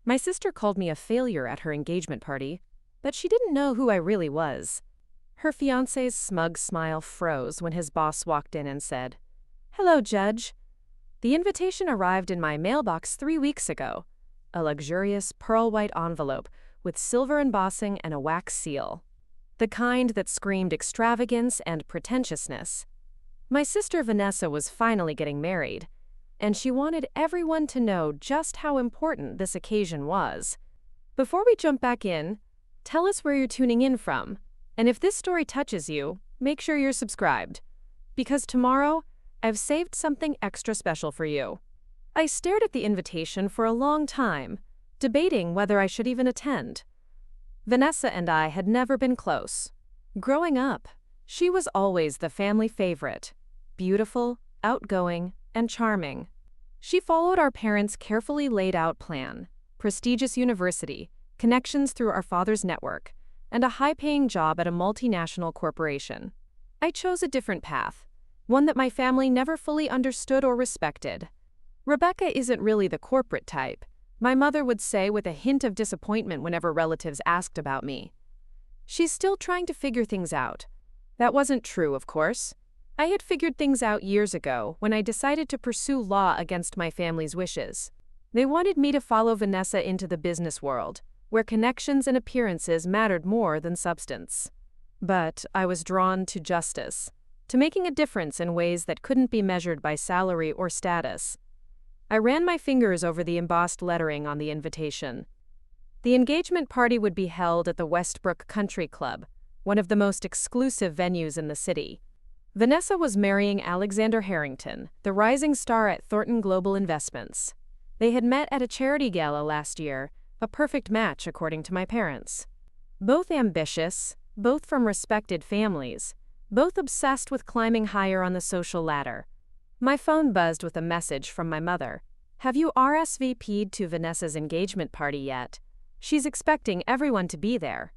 My sister called me a failure at her engagement party, but she didn't know who I really was. Her fiancé's smug smile froze when his boss walked in and said, "Hello, Judge." The invitation arrived in my mailbox 3 weeks ago, a luxurious pearl-white envelope with silver embossing and a wax seal. The kind that screamed extravagance and pretentiousness. My sister Vanessa was finally getting married, and she wanted everyone to know just how important this occasion was. Before we jump back in, tell us where you're tuning in from, and if this story touches you, make sure you're subscribed. Because tomorrow, I've saved something extra special for you. I stared at the invitation for a long time, debating whether I should even attend. Vanessa and I had never been close. Growing up, she was always the family favorite, beautiful, outgoing, and charming. She followed our parents' carefully laid out plan, prestigious university, connections through our father's network, and a high-paying job at a multinational corporation. I chose a different path, one that my family never fully understood or respected. Rebecca isn't really the corporate type, my mother would say with a hint of disappointment whenever relatives asked about me. She's still trying to figure things out. That wasn't true, of course. I had figured things out years ago when I decided to pursue law against my family's wishes. They wanted me to follow Vanessa into the business world, where connections and appearances mattered more than substance. But I was drawn to justice, to making a difference in ways that couldn't be measured by salary or status. I ran my fingers over the embossed lettering on the invitation. The engagement party would be held at the Westbrook Country Club, one of the most exclusive venues in the city. Vanessa was marrying Alexander Harrington, the rising star at Thornton Global Investments. They had met at a charity gala last year, a perfect match according to my parents. Both ambitious, both from respected families, both obsessed with climbing higher on the social ladder. My phone buzzed with a message from my mother. "Have you RSVP'd to Vanessa's engagement party yet? She's expecting everyone to be there."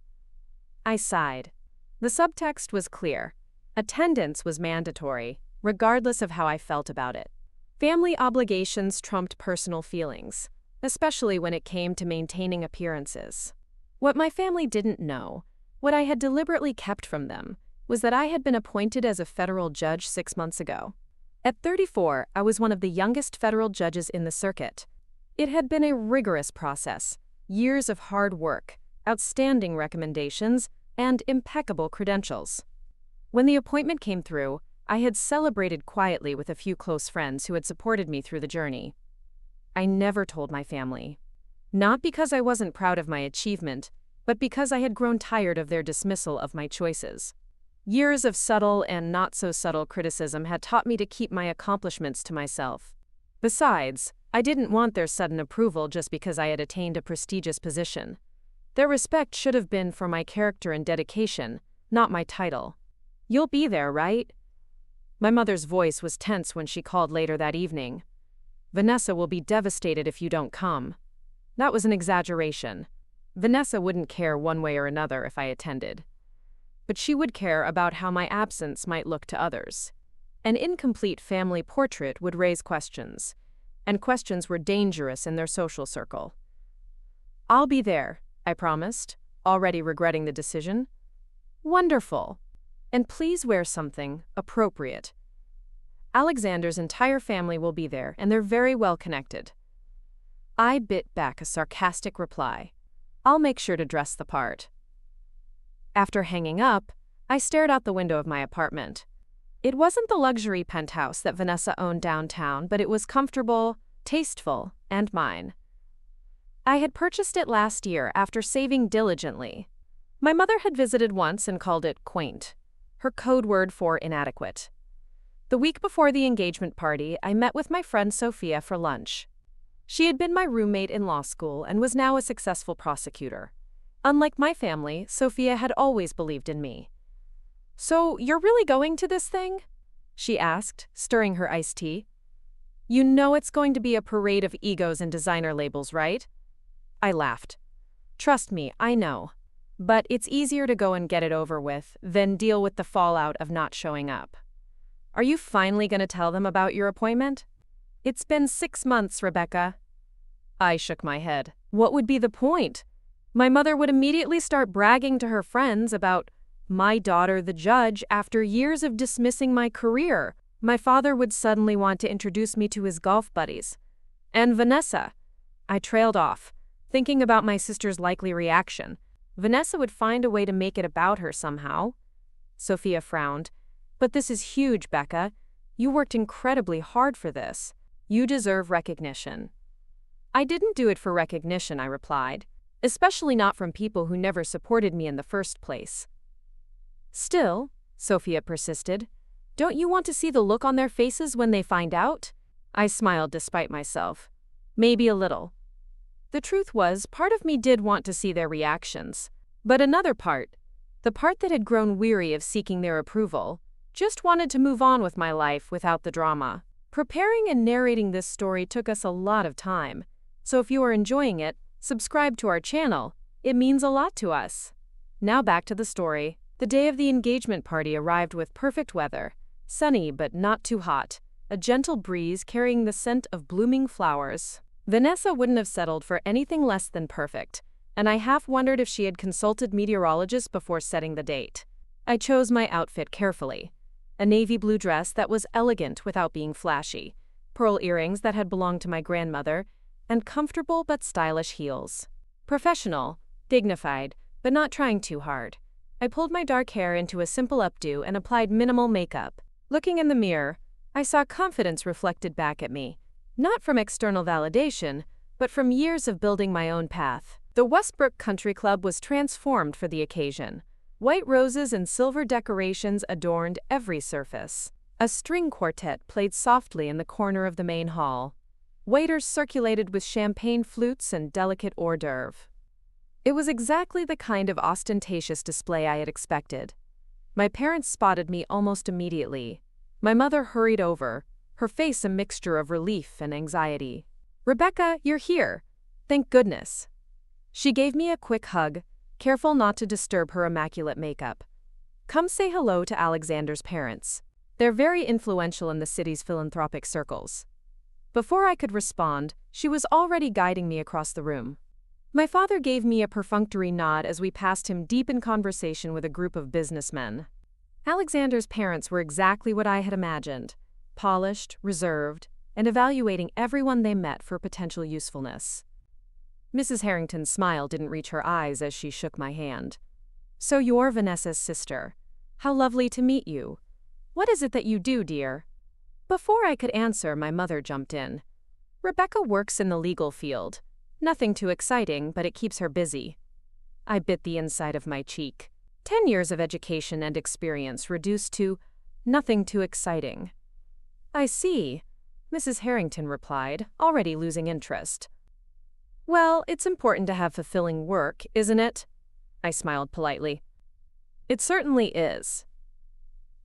I sighed. The subtext was clear. Attendance was mandatory, regardless of how I felt about it. Family obligations trumped personal feelings, especially when it came to maintaining appearances. What my family didn't know, what I had deliberately kept from them, was that I had been appointed as a federal judge 6 months ago. At 34, I was one of the youngest federal judges in the circuit. It had been a rigorous process, years of hard work, outstanding recommendations, and impeccable credentials. When the appointment came through, I had celebrated quietly with a few close friends who had supported me through the journey. I never told my family. Not because I wasn't proud of my achievement, but because I had grown tired of their dismissal of my choices. Years of subtle and not-so-subtle criticism had taught me to keep my accomplishments to myself. Besides, I didn't want their sudden approval just because I had attained a prestigious position. Their respect should have been for my character and dedication, not my title. "You'll be there, right?" My mother's voice was tense when she called later that evening. "Vanessa will be devastated if you don't come." That was an exaggeration. Vanessa wouldn't care one way or another if I attended. But she would care about how my absence might look to others. An incomplete family portrait would raise questions, and questions were dangerous in their social circle. "I'll be there," I promised, already regretting the decision. "Wonderful. And please wear something appropriate. Alexander's entire family will be there, and they're very well connected." I bit back a sarcastic reply. "I'll make sure to dress the part." After hanging up, I stared out the window of my apartment. It wasn't the luxury penthouse that Vanessa owned downtown, but it was comfortable, tasteful, and mine. I had purchased it last year after saving diligently. My mother had visited once and called it quaint, her code word for inadequate. The week before the engagement party, I met with my friend Sophia for lunch. She had been my roommate in law school and was now a successful prosecutor. Unlike my family, Sophia had always believed in me. "So, you're really going to this thing?" she asked, stirring her iced tea. "You know it's going to be a parade of egos and designer labels, right?" I laughed. "Trust me, I know. But it's easier to go and get it over with than deal with the fallout of not showing up. Are you finally going to tell them about your appointment?" "It's been 6 months, Rebecca." I shook my head. What would be the point? My mother would immediately start bragging to her friends about my daughter, the judge, after years of dismissing my career. My father would suddenly want to introduce me to his golf buddies. And Vanessa. I trailed off, thinking about my sister's likely reaction. Vanessa would find a way to make it about her somehow. Sophia frowned. But this is huge, Becca. You worked incredibly hard for this. You deserve recognition. I didn't do it for recognition, I replied, especially not from people who never supported me in the first place. Still, Sophia persisted, don't you want to see the look on their faces when they find out? I smiled despite myself. Maybe a little. The truth was, part of me did want to see their reactions. But another part, the part that had grown weary of seeking their approval, just wanted to move on with my life without the drama. Preparing and narrating this story took us a lot of time, so if you are enjoying it, subscribe to our channel. It means a lot to us. Now back to the story. The day of the engagement party arrived with perfect weather, sunny but not too hot, a gentle breeze carrying the scent of blooming flowers. Vanessa wouldn't have settled for anything less than perfect, and I half wondered if she had consulted meteorologists before setting the date. I chose my outfit carefully. A navy blue dress that was elegant without being flashy, pearl earrings that had belonged to my grandmother, and comfortable but stylish heels. Professional, dignified, but not trying too hard. I pulled my dark hair into a simple updo and applied minimal makeup. Looking in the mirror, I saw confidence reflected back at me, not from external validation, but from years of building my own path. The Westbrook Country Club was transformed for the occasion. White roses and silver decorations adorned every surface. A string quartet played softly in the corner of the main hall. Waiters circulated with champagne flutes and delicate hors d'oeuvre. It was exactly the kind of ostentatious display I had expected. My parents spotted me almost immediately. My mother hurried over, her face a mixture of relief and anxiety. "Rebecca, you're here. Thank goodness." She gave me a quick hug, careful not to disturb her immaculate makeup. "Come say hello to Alexander's parents. They're very influential in the city's philanthropic circles." Before I could respond, she was already guiding me across the room. My father gave me a perfunctory nod as we passed him deep in conversation with a group of businessmen. Alexander's parents were exactly what I had imagined, polished, reserved, and evaluating everyone they met for potential usefulness. Mrs. Harrington's smile didn't reach her eyes as she shook my hand. "So you're Vanessa's sister. How lovely to meet you. What is it that you do, dear?" Before I could answer, my mother jumped in. "Rebecca works in the legal field. Nothing too exciting, but it keeps her busy." I bit the inside of my cheek. 10 years of education and experience reduced to nothing too exciting. "I see," Mrs. Harrington replied, already losing interest. "Well, it's important to have fulfilling work, isn't it?" I smiled politely. "It certainly is."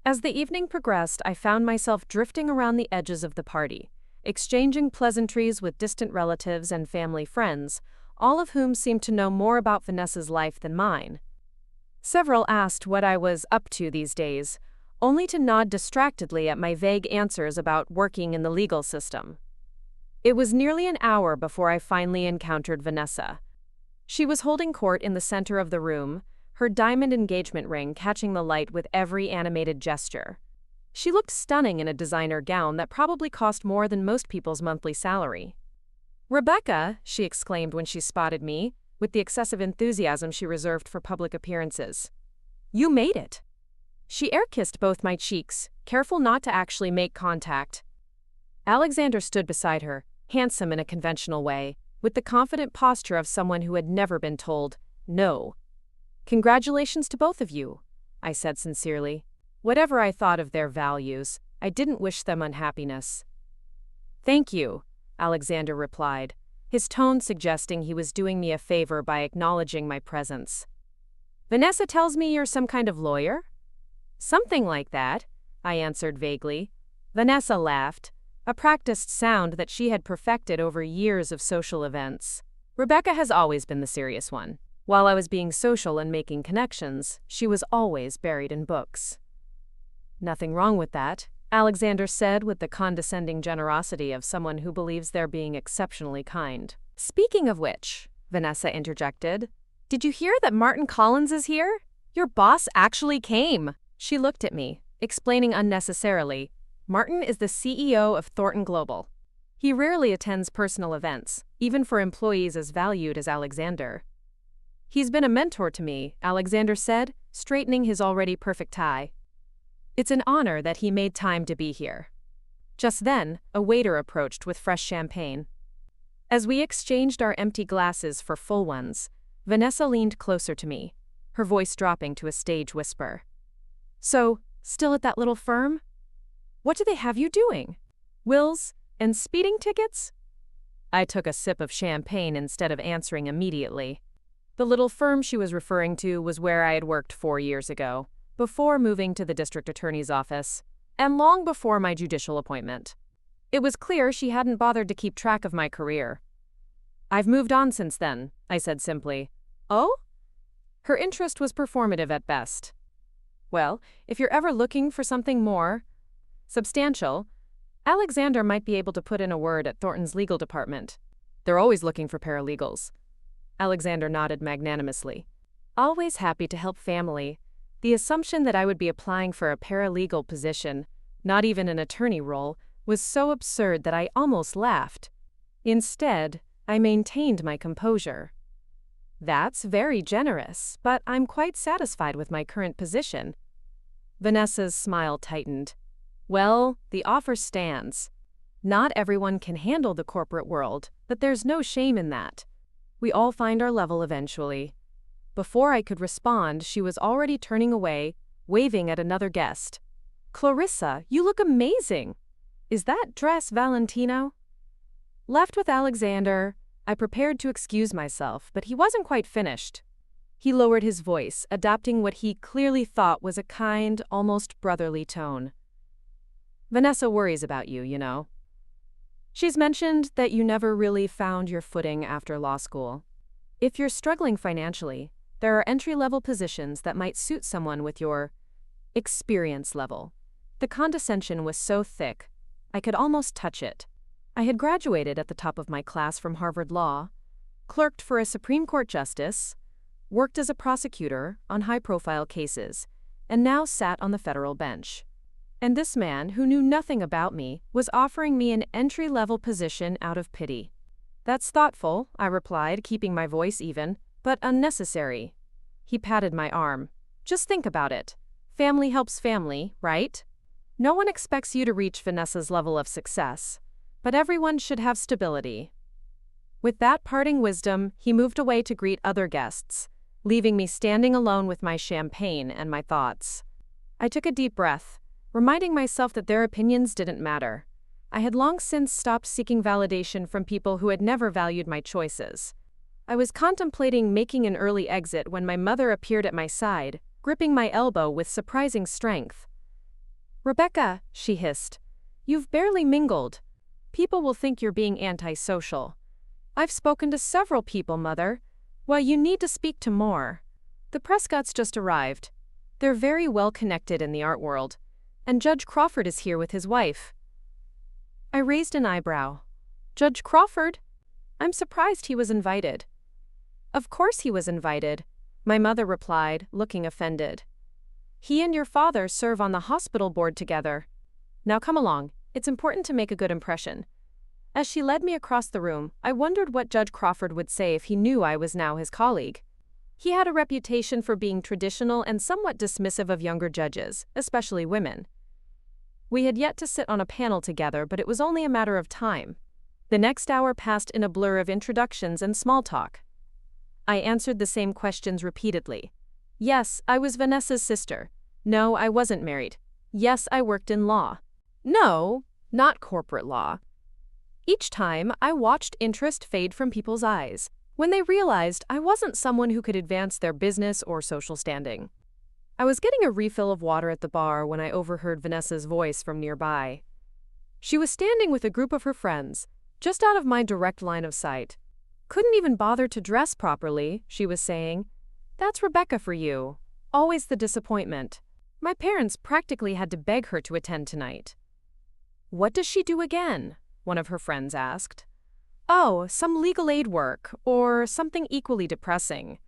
As the evening progressed, I found myself drifting around the edges of the party, exchanging pleasantries with distant relatives and family friends, all of whom seemed to know more about Vanessa's life than mine. Several asked what I was up to these days, only to nod distractedly at my vague answers about working in the legal system. It was nearly an hour before I finally encountered Vanessa. She was holding court in the center of the room, her diamond engagement ring catching the light with every animated gesture. She looked stunning in a designer gown that probably cost more than most people's monthly salary. "Rebecca," she exclaimed when she spotted me, with the excessive enthusiasm she reserved for public appearances. "You made it." She air-kissed both my cheeks, careful not to actually make contact. Alexander stood beside her, handsome in a conventional way, with the confident posture of someone who had never been told no. "Congratulations to both of you," I said sincerely. Whatever I thought of their values, I didn't wish them unhappiness. "Thank you," Alexander replied, his tone suggesting he was doing me a favor by acknowledging my presence. "Vanessa tells me you're some kind of lawyer?" "Something like that," I answered vaguely. Vanessa laughed, a practiced sound that she had perfected over years of social events. Rebecca has always been the serious one. While I was being social and making connections, she was always buried in books. "Nothing wrong with that," Alexander said with the condescending generosity of someone who believes they're being exceptionally kind. Speaking of which, Vanessa interjected, did you hear that Martin Collins is here? Your boss actually came. She looked at me, explaining unnecessarily. Martin is the CEO of Thornton Global. He rarely attends personal events, even for employees as valued as Alexander. He's been a mentor to me, Alexander said, straightening his already perfect tie. It's an honor that he made time to be here. Just then, a waiter approached with fresh champagne. As we exchanged our empty glasses for full ones, Vanessa leaned closer to me, her voice dropping to a stage whisper. So, still at that little firm? What do they have you doing? Wills and speeding tickets? I took a sip of champagne instead of answering immediately. The little firm she was referring to was where I had worked 4 years ago, before moving to the district attorney's office, and long before my judicial appointment. It was clear she hadn't bothered to keep track of my career. I've moved on since then, I said simply. Oh? Her interest was performative at best. Well, if you're ever looking for something more substantial, Alexander might be able to put in a word at Thornton's legal department. They're always looking for paralegals. Alexander nodded magnanimously. Always happy to help family. The assumption that I would be applying for a paralegal position, not even an attorney role, was so absurd that I almost laughed. Instead, I maintained my composure. That's very generous, but I'm quite satisfied with my current position. Vanessa's smile tightened. Well, the offer stands. Not everyone can handle the corporate world, but there's no shame in that. We all find our level eventually. Before I could respond, she was already turning away, waving at another guest. Clarissa, you look amazing. Is that dress Valentino? Left with Alexander, I prepared to excuse myself, but he wasn't quite finished. He lowered his voice, adopting what he clearly thought was a kind, almost brotherly tone. Vanessa worries about you, you know. She's mentioned that you never really found your footing after law school. If you're struggling financially, there are entry-level positions that might suit someone with your experience level. The condescension was so thick, I could almost touch it. I had graduated at the top of my class from Harvard Law, clerked for a Supreme Court justice, worked as a prosecutor on high-profile cases, and now sat on the federal bench. And this man, who knew nothing about me, was offering me an entry-level position out of pity. That's thoughtful, I replied, keeping my voice even, but unnecessary. He patted my arm. Just think about it. Family helps family, right? No one expects you to reach Vanessa's level of success, but everyone should have stability. With that parting wisdom, he moved away to greet other guests, leaving me standing alone with my champagne and my thoughts. I took a deep breath, reminding myself that their opinions didn't matter. I had long since stopped seeking validation from people who had never valued my choices. I was contemplating making an early exit when my mother appeared at my side, gripping my elbow with surprising strength. "Rebecca," she hissed, "you've barely mingled. People will think you're being antisocial. I've spoken to several people, Mother. Well, you need to speak to more. The Prescotts just arrived. They're very well connected in the art world, and Judge Crawford is here with his wife." I raised an eyebrow. Judge Crawford? I'm surprised he was invited. Of course he was invited, my mother replied, looking offended. He and your father serve on the hospital board together. Now come along, it's important to make a good impression. As she led me across the room, I wondered what Judge Crawford would say if he knew I was now his colleague. He had a reputation for being traditional and somewhat dismissive of younger judges, especially women. We had yet to sit on a panel together, but it was only a matter of time. The next hour passed in a blur of introductions and small talk. I answered the same questions repeatedly. Yes, I was Vanessa's sister. No, I wasn't married. Yes, I worked in law. No, not corporate law. Each time, I watched interest fade from people's eyes when they realized I wasn't someone who could advance their business or social standing. I was getting a refill of water at the bar when I overheard Vanessa's voice from nearby. She was standing with a group of her friends, just out of my direct line of sight. Couldn't even bother to dress properly, she was saying. That's Rebecca for you. Always the disappointment. My parents practically had to beg her to attend tonight. What does she do again? One of her friends asked. Oh, some legal aid work, or something equally depressing.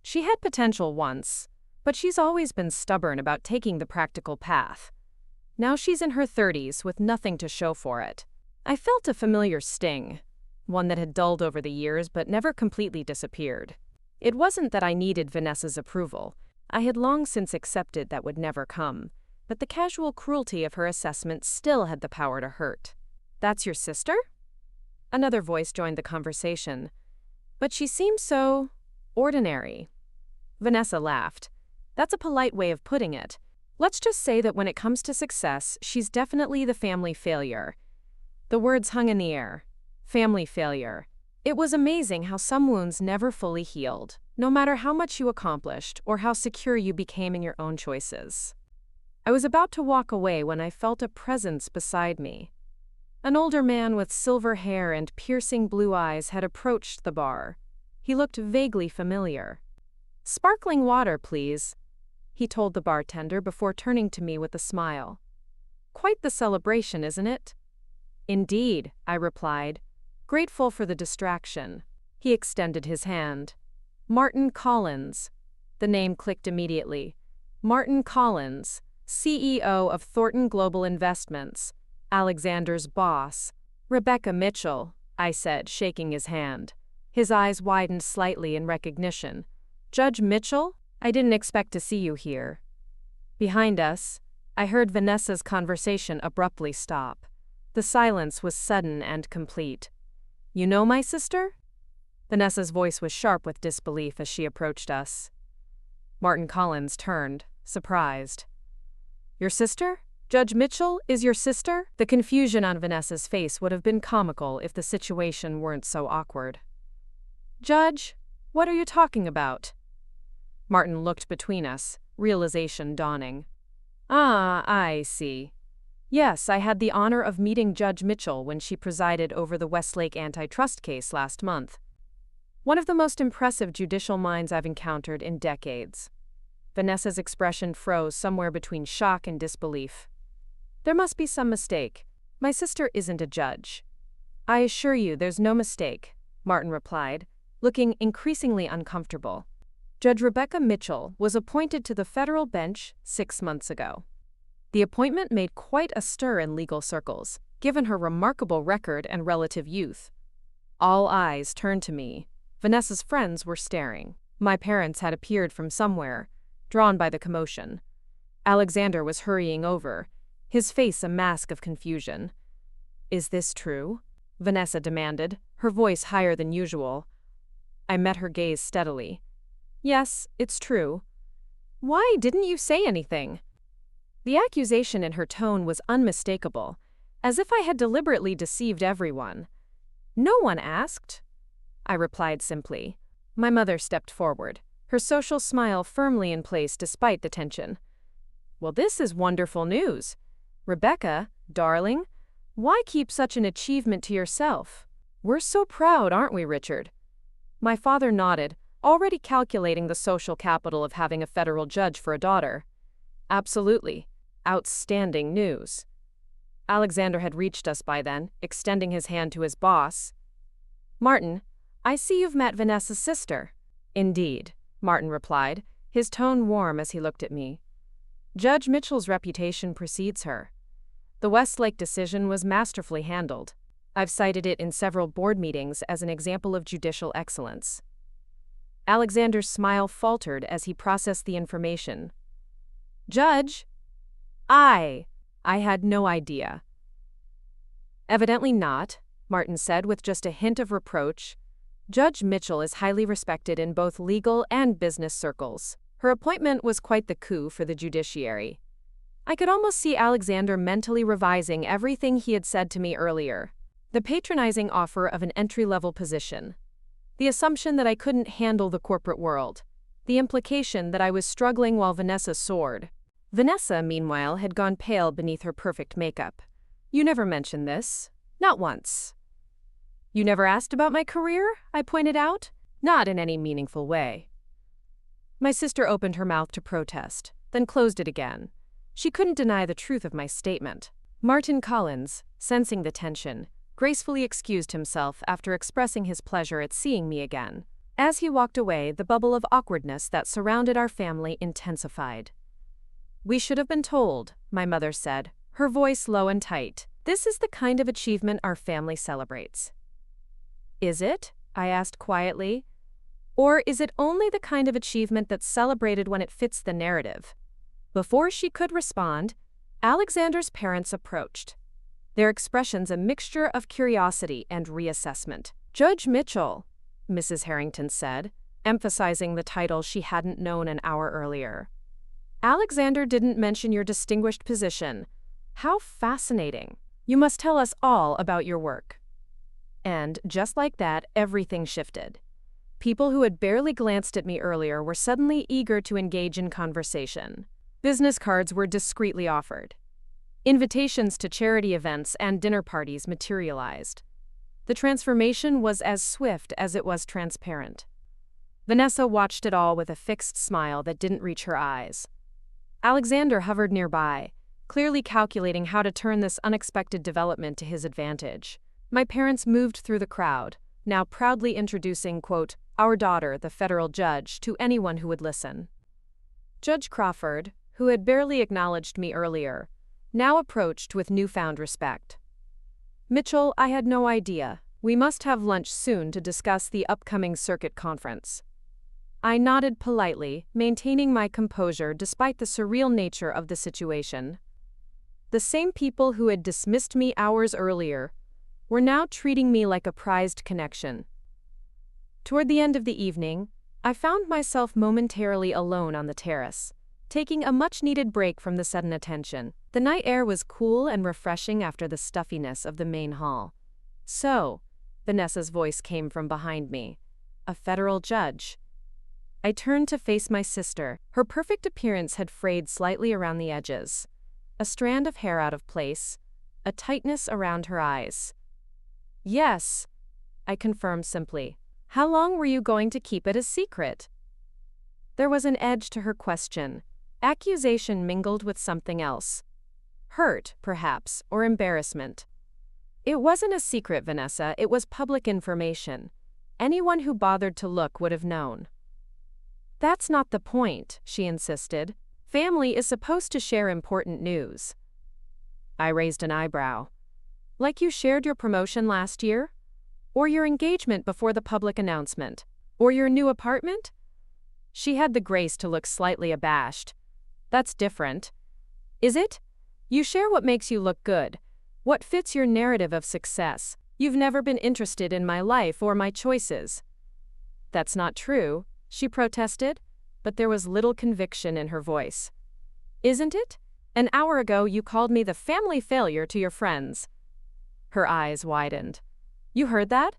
She had potential once, but she's always been stubborn about taking the practical path. Now she's in her 30s with nothing to show for it. I felt a familiar sting, one that had dulled over the years but never completely disappeared. It wasn't that I needed Vanessa's approval. I had long since accepted that would never come, but the casual cruelty of her assessment still had the power to hurt. "That's your sister?" Another voice joined the conversation. "But she seems so ordinary." Vanessa laughed. "That's a polite way of putting it. Let's just say that when it comes to success, she's definitely the family failure." The words hung in the air. Family failure. It was amazing how some wounds never fully healed, no matter how much you accomplished or how secure you became in your own choices. I was about to walk away when I felt a presence beside me. An older man with silver hair and piercing blue eyes had approached the bar. He looked vaguely familiar. "Sparkling water, please," he told the bartender before turning to me with a smile. "Quite the celebration, isn't it?" "Indeed," I replied, grateful for the distraction. He extended his hand. "Martin Collins." The name clicked immediately. Martin Collins, CEO of Thornton Global Investments, Alexander's boss. "Rebecca Mitchell," I said, shaking his hand. His eyes widened slightly in recognition. "Judge Mitchell? I didn't expect to see you here." Behind us, I heard Vanessa's conversation abruptly stop. The silence was sudden and complete. "You know my sister?" Vanessa's voice was sharp with disbelief as she approached us. Martin Collins turned, surprised. "Your sister? Judge Mitchell is your sister?" The confusion on Vanessa's face would have been comical if the situation weren't so awkward. "Judge, what are you talking about?" Martin looked between us, realization dawning. "Ah, I see. Yes, I had the honor of meeting Judge Mitchell when she presided over the Westlake antitrust case last month. One of the most impressive judicial minds I've encountered in decades." Vanessa's expression froze somewhere between shock and disbelief. "There must be some mistake. My sister isn't a judge." "I assure you there's no mistake," Martin replied, looking increasingly uncomfortable. "Judge Rebecca Mitchell was appointed to the federal bench 6 months ago. The appointment made quite a stir in legal circles, given her remarkable record and relative youth." All eyes turned to me. Vanessa's friends were staring. My parents had appeared from somewhere, drawn by the commotion. Alexander was hurrying over, his face a mask of confusion. "Is this true?" Vanessa demanded, her voice higher than usual. I met her gaze steadily. "Yes, it's true." "Why didn't you say anything?" The accusation in her tone was unmistakable, as if I had deliberately deceived everyone. "No one asked," I replied simply. My mother stepped forward, her social smile firmly in place despite the tension. "Well, this is wonderful news. Rebecca, darling, why keep such an achievement to yourself? We're so proud, aren't we, Richard?" My father nodded, already calculating the social capital of having a federal judge for a daughter. "Absolutely. Outstanding news." Alexander had reached us by then, extending his hand to his boss. "Martin, I see you've met Vanessa's sister." "Indeed," Martin replied, his tone warm as he looked at me. "Judge Mitchell's reputation precedes her. The Westlake decision was masterfully handled. I've cited it in several board meetings as an example of judicial excellence." Alexander's smile faltered as he processed the information. "Judge? I had no idea." "Evidently not," Martin said with just a hint of reproach. "Judge Mitchell is highly respected in both legal and business circles. Her appointment was quite the coup for the judiciary." I could almost see Alexander mentally revising everything he had said to me earlier. The patronizing offer of an entry-level position. The assumption that I couldn't handle the corporate world. The implication that I was struggling while Vanessa soared. Vanessa, meanwhile, had gone pale beneath her perfect makeup. "You never mentioned this. Not once." "You never asked about my career?" I pointed out. "Not in any meaningful way." My sister opened her mouth to protest, then closed it again. She couldn't deny the truth of my statement. Martin Collins, sensing the tension, gracefully excused himself after expressing his pleasure at seeing me again. As he walked away, the bubble of awkwardness that surrounded our family intensified. "We should have been told," my mother said, her voice low and tight. "This is the kind of achievement our family celebrates." "Is it?" I asked quietly. "Or is it only the kind of achievement that's celebrated when it fits the narrative?" Before she could respond, Alexander's parents approached, their expressions a mixture of curiosity and reassessment. "Judge Mitchell," Mrs. Harrington said, emphasizing the title she hadn't known an hour earlier. "Alexander didn't mention your distinguished position. How fascinating. You must tell us all about your work." And just like that, everything shifted. People who had barely glanced at me earlier were suddenly eager to engage in conversation. Business cards were discreetly offered. Invitations to charity events and dinner parties materialized. The transformation was as swift as it was transparent. Vanessa watched it all with a fixed smile that didn't reach her eyes. Alexander hovered nearby, clearly calculating how to turn this unexpected development to his advantage. My parents moved through the crowd, now proudly introducing, quote, "our daughter, the federal judge," to anyone who would listen. Judge Crawford, who had barely acknowledged me earlier, now approached with newfound respect. "Mitchell, I had no idea. We must have lunch soon to discuss the upcoming circuit conference." I nodded politely, maintaining my composure despite the surreal nature of the situation. The same people who had dismissed me hours earlier were now treating me like a prized connection. Toward the end of the evening, I found myself momentarily alone on the terrace, taking a much-needed break from the sudden attention. The night air was cool and refreshing after the stuffiness of the main hall. "So," Vanessa's voice came from behind me, "a federal judge." I turned to face my sister. Her perfect appearance had frayed slightly around the edges, a strand of hair out of place, a tightness around her eyes. "Yes," I confirmed simply. "How long were you going to keep it a secret?" There was an edge to her question, accusation mingled with something else. Hurt, perhaps, or embarrassment. "It wasn't a secret, Vanessa, it was public information. Anyone who bothered to look would have known." "That's not the point," she insisted. "Family is supposed to share important news." I raised an eyebrow. "Like you shared your promotion last year? Or your engagement before the public announcement? Or your new apartment?" She had the grace to look slightly abashed. "That's different." "Is it? You share what makes you look good, what fits your narrative of success. You've never been interested in my life or my choices." "That's not true," she protested, but there was little conviction in her voice. "Isn't it? An hour ago you called me the family failure to your friends." Her eyes widened. "You heard that?"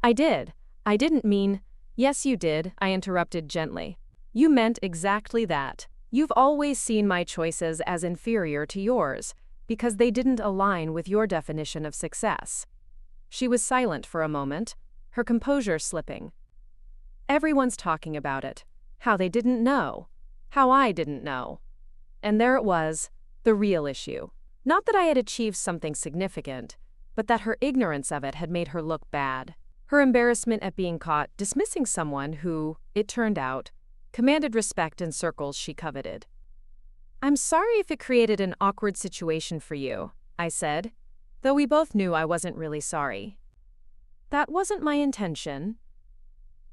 "I did. I didn't mean—" "Yes, you did," I interrupted gently. "You meant exactly that. You've always seen my choices as inferior to yours, because they didn't align with your definition of success." She was silent for a moment, her composure slipping. "Everyone's talking about it. How they didn't know. How I didn't know." And there it was, the real issue. Not that I had achieved something significant, but that her ignorance of it had made her look bad. Her embarrassment at being caught dismissing someone who, it turned out, commanded respect in circles she coveted. "I'm sorry if it created an awkward situation for you," I said, though we both knew I wasn't really sorry. "That wasn't my intention."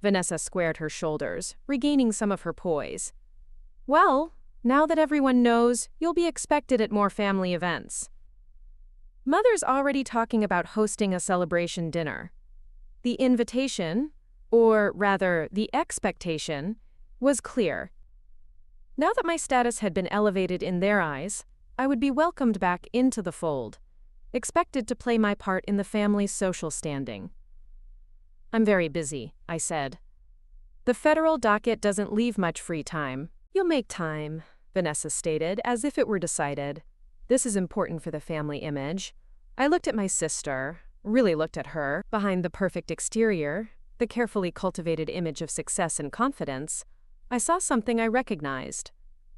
Vanessa squared her shoulders, regaining some of her poise. "Well, now that everyone knows, you'll be expected at more family events." "Mother's already talking about hosting a celebration dinner." The invitation, or rather, the expectation, was clear. Now that my status had been elevated in their eyes, I would be welcomed back into the fold, expected to play my part in the family's social standing. "I'm very busy," I said. "The federal docket doesn't leave much free time." "You'll make time," Vanessa stated, as if it were decided. "This is important for the family image." I looked at my sister, really looked at her, behind the perfect exterior, the carefully cultivated image of success and confidence. I saw something I recognized.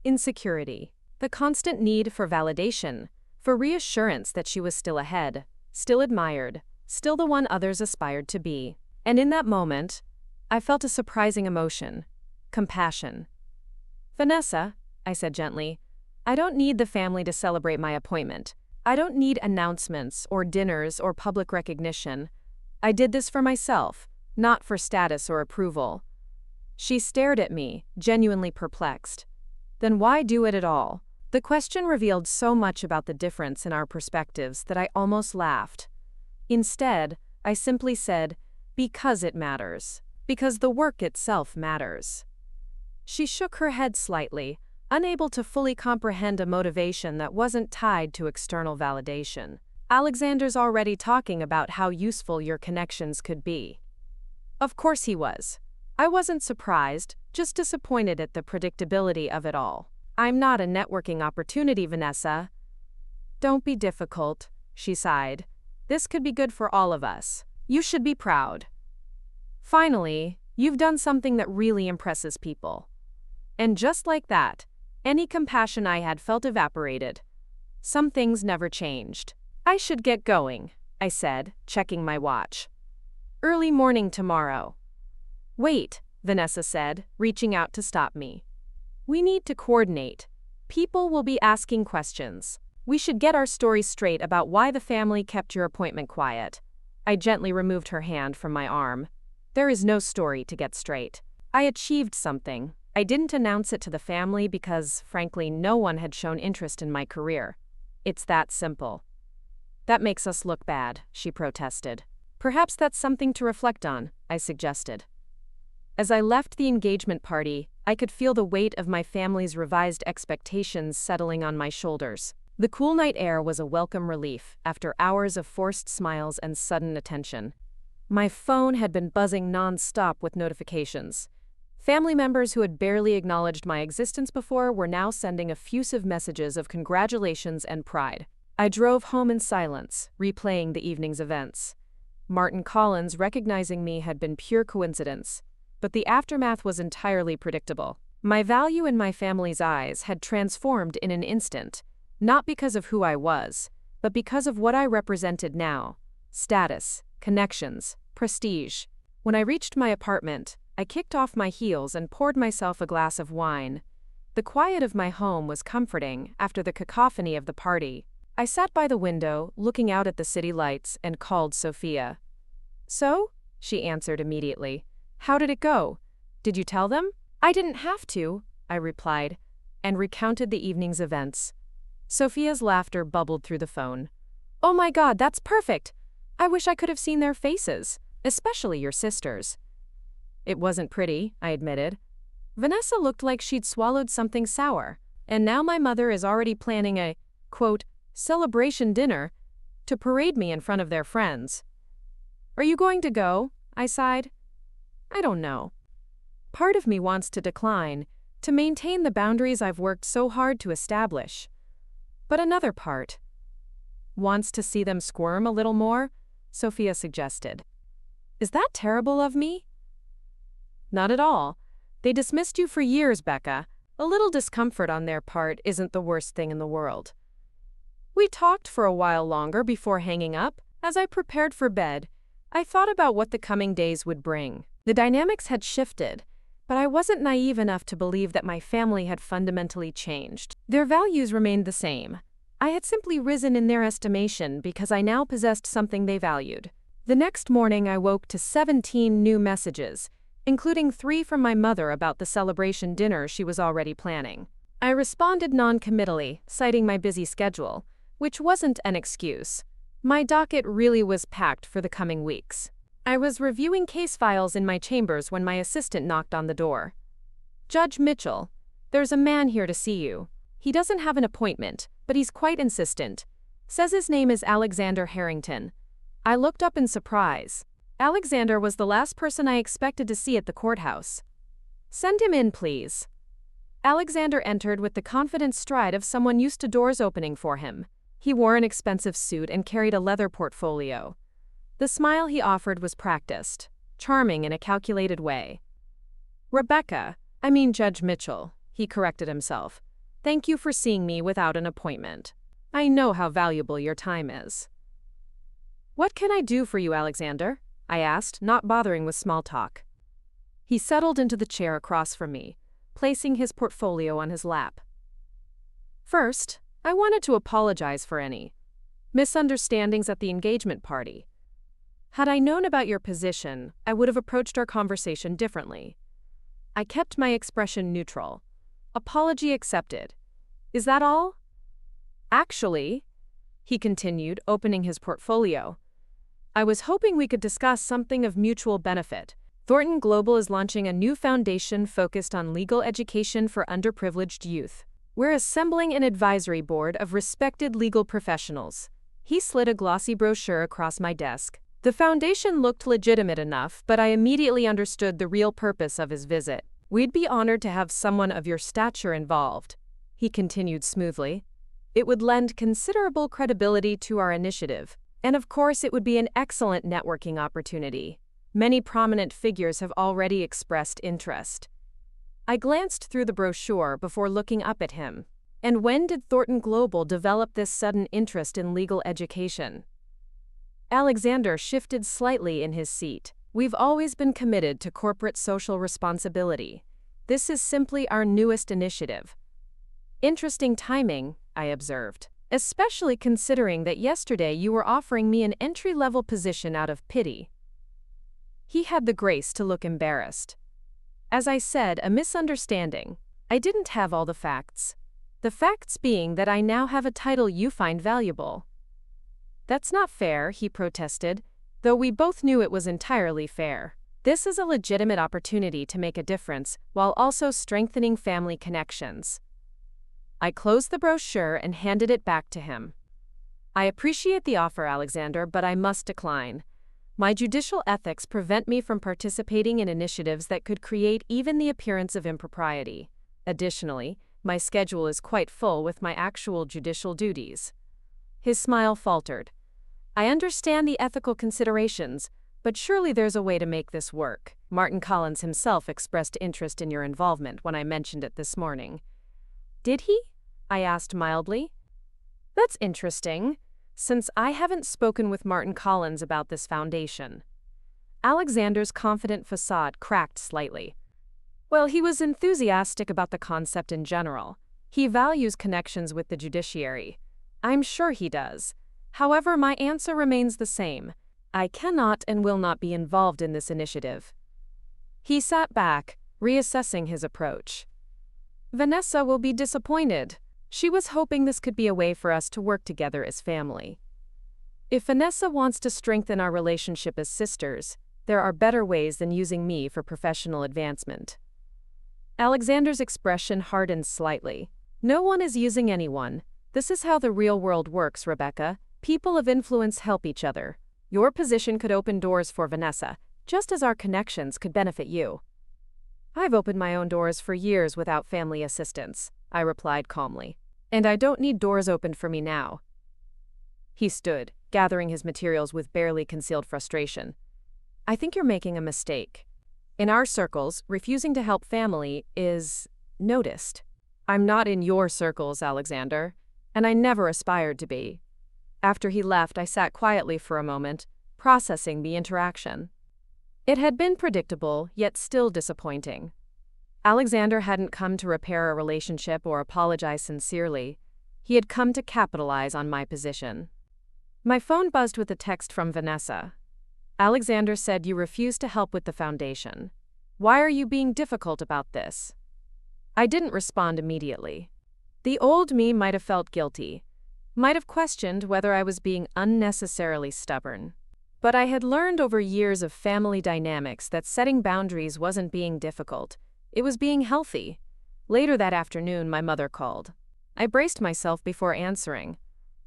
Insecurity. The constant need for validation, for reassurance that she was still ahead, still admired, still the one others aspired to be. And in that moment, I felt a surprising emotion: compassion. "Vanessa," I said gently, "I don't need the family to celebrate my appointment. I don't need announcements or dinners or public recognition. I did this for myself, not for status or approval." She stared at me, genuinely perplexed. "Then why do it at all?" The question revealed so much about the difference in our perspectives that I almost laughed. Instead, I simply said, "Because it matters. Because the work itself matters." She shook her head slightly, unable to fully comprehend a motivation that wasn't tied to external validation. "Alexander's already talking about how useful your connections could be." Of course he was. I wasn't surprised, just disappointed at the predictability of it all. "I'm not a networking opportunity, Vanessa." "Don't be difficult," she sighed. "This could be good for all of us. You should be proud. Finally, you've done something that really impresses people." And just like that, any compassion I had felt evaporated. Some things never changed. "I should get going," I said, checking my watch. "Early morning tomorrow." "Wait," Vanessa said, reaching out to stop me. "We need to coordinate. People will be asking questions. We should get our story straight about why the family kept your appointment quiet." I gently removed her hand from my arm. "There is no story to get straight. I achieved something. I didn't announce it to the family because, frankly, no one had shown interest in my career. It's that simple." "That makes us look bad," she protested. "Perhaps that's something to reflect on," I suggested. As I left the engagement party, I could feel the weight of my family's revised expectations settling on my shoulders. The cool night air was a welcome relief after hours of forced smiles and sudden attention. My phone had been buzzing non-stop with notifications. Family members who had barely acknowledged my existence before were now sending effusive messages of congratulations and pride. I drove home in silence, replaying the evening's events. Martin Collins recognizing me had been pure coincidence, but the aftermath was entirely predictable. My value in my family's eyes had transformed in an instant, not because of who I was, but because of what I represented now: status, connections, prestige. When I reached my apartment, I kicked off my heels and poured myself a glass of wine. The quiet of my home was comforting after the cacophony of the party. I sat by the window, looking out at the city lights, and called Sophia. "So?" she answered immediately. "How did it go? Did you tell them?" "I didn't have to," I replied, and recounted the evening's events. Sophia's laughter bubbled through the phone. "Oh my God, that's perfect! I wish I could have seen their faces, especially your sister's." It wasn't pretty, I admitted. Vanessa looked like she'd swallowed something sour, and now my mother is already planning a, quote, celebration dinner to parade me in front of their friends. "Are you going to go?" I sighed. "I don't know. Part of me wants to decline, to maintain the boundaries I've worked so hard to establish. But another part wants to see them squirm a little more," Sophia suggested. "Is that terrible of me?" "Not at all. They dismissed you for years, Becca. A little discomfort on their part isn't the worst thing in the world." We talked for a while longer before hanging up. As I prepared for bed, I thought about what the coming days would bring. The dynamics had shifted, but I wasn't naive enough to believe that my family had fundamentally changed. Their values remained the same. I had simply risen in their estimation because I now possessed something they valued. The next morning I woke to 17 new messages, including 3 from my mother about the celebration dinner she was already planning. I responded non-committally, citing my busy schedule, which wasn't an excuse. My docket really was packed for the coming weeks. I was reviewing case files in my chambers when my assistant knocked on the door. "Judge Mitchell, there's a man here to see you. He doesn't have an appointment, but he's quite insistent. Says his name is Alexander Harrington." I looked up in surprise. Alexander was the last person I expected to see at the courthouse. "Send him in, please." Alexander entered with the confident stride of someone used to doors opening for him. He wore an expensive suit and carried a leather portfolio. The smile he offered was practiced, charming in a calculated way. Judge Mitchell," he corrected himself. "Thank you for seeing me without an appointment. I know how valuable your time is." "What can I do for you, Alexander?" I asked, not bothering with small talk. He settled into the chair across from me, placing his portfolio on his lap. "First, I wanted to apologize for any misunderstandings at the engagement party. Had I known about your position, I would have approached our conversation differently. I kept my expression neutral. Apology accepted. Is that all?" "Actually," he continued, opening his portfolio, "I was hoping we could discuss something of mutual benefit. Thornton Global is launching a new foundation focused on legal education for underprivileged youth. We're assembling an advisory board of respected legal professionals." He slid a glossy brochure across my desk. The foundation looked legitimate enough, but I immediately understood the real purpose of his visit. "We'd be honored to have someone of your stature involved," he continued smoothly. "It would lend considerable credibility to our initiative. And of course, it would be an excellent networking opportunity. Many prominent figures have already expressed interest." I glanced through the brochure before looking up at him. "And when did Thornton Global develop this sudden interest in legal education?" Alexander shifted slightly in his seat. "We've always been committed to corporate social responsibility. This is simply our newest initiative." "Interesting timing," I observed, "especially considering that yesterday you were offering me an entry-level position out of pity." He had the grace to look embarrassed. "As I said, a misunderstanding. I didn't have all the facts. The facts being that I now have a title you find valuable." "That's not fair," he protested, though we both knew it was entirely fair. "This is a legitimate opportunity to make a difference while also strengthening family connections." I closed the brochure and handed it back to him. "I appreciate the offer, Alexander, but I must decline. My judicial ethics prevent me from participating in initiatives that could create even the appearance of impropriety. Additionally, my schedule is quite full with my actual judicial duties." His smile faltered. "I understand the ethical considerations, but surely there's a way to make this work. Martin Collins himself expressed interest in your involvement when I mentioned it this morning." "Did he?" I asked mildly. "That's interesting, since I haven't spoken with Martin Collins about this foundation." Alexander's confident facade cracked slightly. "Well, he was enthusiastic about the concept in general. He values connections with the judiciary. I'm sure he does. However, my answer remains the same. I cannot and will not be involved in this initiative." He sat back, reassessing his approach. "Vanessa will be disappointed. She was hoping this could be a way for us to work together as family. If Vanessa wants to strengthen our relationship as sisters, there are better ways than using me for professional advancement." Alexander's expression hardened slightly. "No one is using anyone. This is how the real world works, Rebecca. People of influence help each other. Your position could open doors for Vanessa, just as our connections could benefit you." "I've opened my own doors for years without family assistance," I replied calmly. "And I don't need doors opened for me now." He stood, gathering his materials with barely concealed frustration. "I think you're making a mistake. In our circles, refusing to help family is noticed." "I'm not in your circles, Alexander, and I never aspired to be." After he left, I sat quietly for a moment, processing the interaction. It had been predictable, yet still disappointing. Alexander hadn't come to repair a relationship or apologize sincerely. He had come to capitalize on my position. My phone buzzed with a text from Vanessa. "Alexander said you refused to help with the foundation. Why are you being difficult about this?" I didn't respond immediately. The old me might have felt guilty, might have questioned whether I was being unnecessarily stubborn. But I had learned over years of family dynamics that setting boundaries wasn't being difficult, it was being healthy. Later that afternoon, my mother called. I braced myself before answering.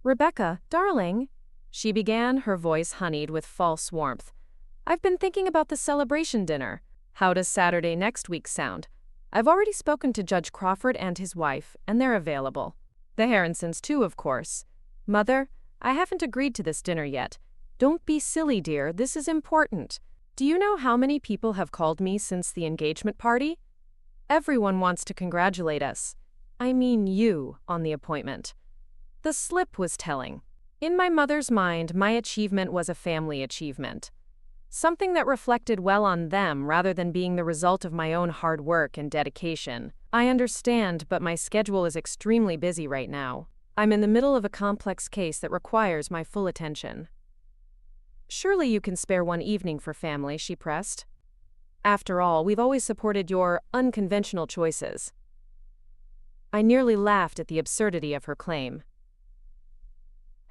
"Rebecca, darling," she began, her voice honeyed with false warmth. "I've been thinking about the celebration dinner. How does Saturday next week sound? I've already spoken to Judge Crawford and his wife, and they're available. The Harrisons too, of course. Mother, I haven't agreed to this dinner yet. Don't be silly, dear, this is important. Do you know how many people have called me since the engagement party? Everyone wants to congratulate us. I mean you, on the appointment." The slip was telling. In my mother's mind, my achievement was a family achievement. Something that reflected well on them rather than being the result of my own hard work and dedication. I understand, but my schedule is extremely busy right now. I'm in the middle of a complex case that requires my full attention. Surely you can spare one evening for family, she pressed. After all, we've always supported your unconventional choices. I nearly laughed at the absurdity of her claim.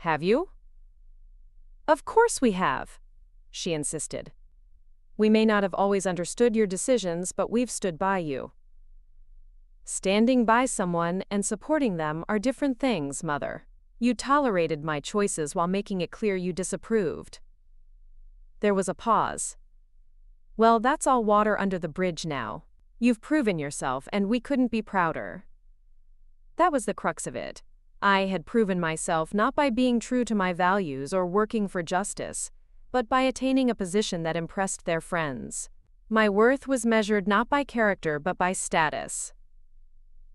Have you? Of course we have, she insisted. We may not have always understood your decisions, but we've stood by you. Standing by someone and supporting them are different things, Mother. You tolerated my choices while making it clear you disapproved. There was a pause. Well, that's all water under the bridge now. You've proven yourself, and we couldn't be prouder. That was the crux of it. I had proven myself not by being true to my values or working for justice, but by attaining a position that impressed their friends. My worth was measured not by character but by status.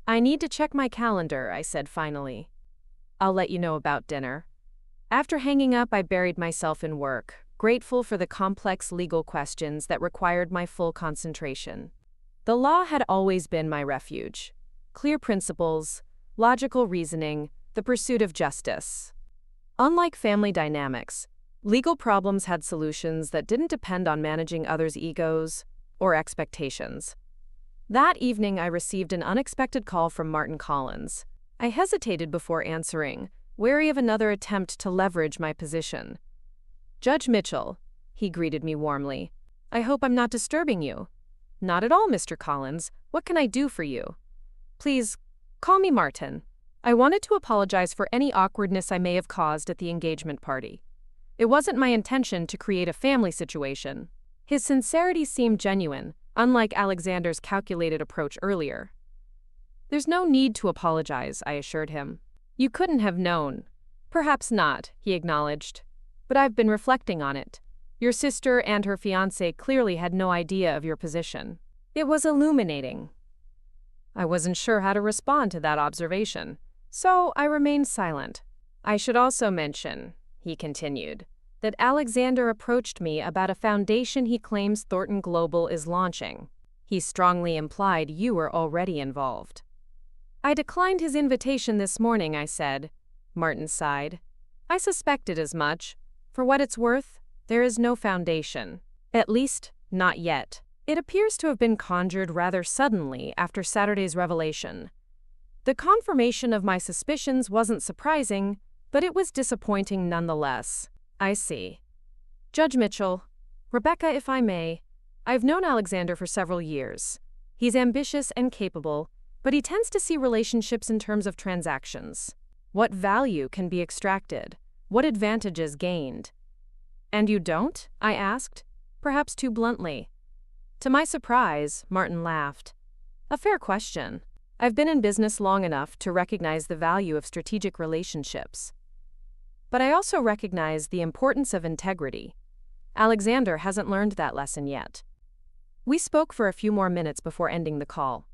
I need to check my calendar, I said finally. I'll let you know about dinner. After hanging up, I buried myself in work, grateful for the complex legal questions that required my full concentration. The law had always been my refuge. Clear principles, logical reasoning, the pursuit of justice. Unlike family dynamics, legal problems had solutions that didn't depend on managing others' egos or expectations. That evening, I received an unexpected call from Martin Collins. I hesitated before answering, wary of another attempt to leverage my position. Judge Mitchell, he greeted me warmly. I hope I'm not disturbing you. Not at all, Mr. Collins. What can I do for you? Please, call me Martin. I wanted to apologize for any awkwardness I may have caused at the engagement party. It wasn't my intention to create a family situation. His sincerity seemed genuine, unlike Alexander's calculated approach earlier. There's no need to apologize, I assured him. You couldn't have known. Perhaps not, he acknowledged. But I've been reflecting on it. Your sister and her fiancé clearly had no idea of your position. It was illuminating. I wasn't sure how to respond to that observation, so I remained silent. I should also mention, he continued, that Alexander approached me about a foundation he claims Thornton Global is launching. He strongly implied you were already involved. I declined his invitation this morning, I said. Martin sighed. I suspected as much. For what it's worth, there is no foundation. At least, not yet. It appears to have been conjured rather suddenly after Saturday's revelation. The confirmation of my suspicions wasn't surprising, but it was disappointing nonetheless. I see. Judge Mitchell, Rebecca, if I may, I've known Alexander for several years. He's ambitious and capable, but he tends to see relationships in terms of transactions. What value can be extracted? What advantages gained? And you don't? I asked, perhaps too bluntly. To my surprise, Martin laughed. A fair question. I've been in business long enough to recognize the value of strategic relationships. But I also recognize the importance of integrity. Alexander hasn't learned that lesson yet. We spoke for a few more minutes before ending the call.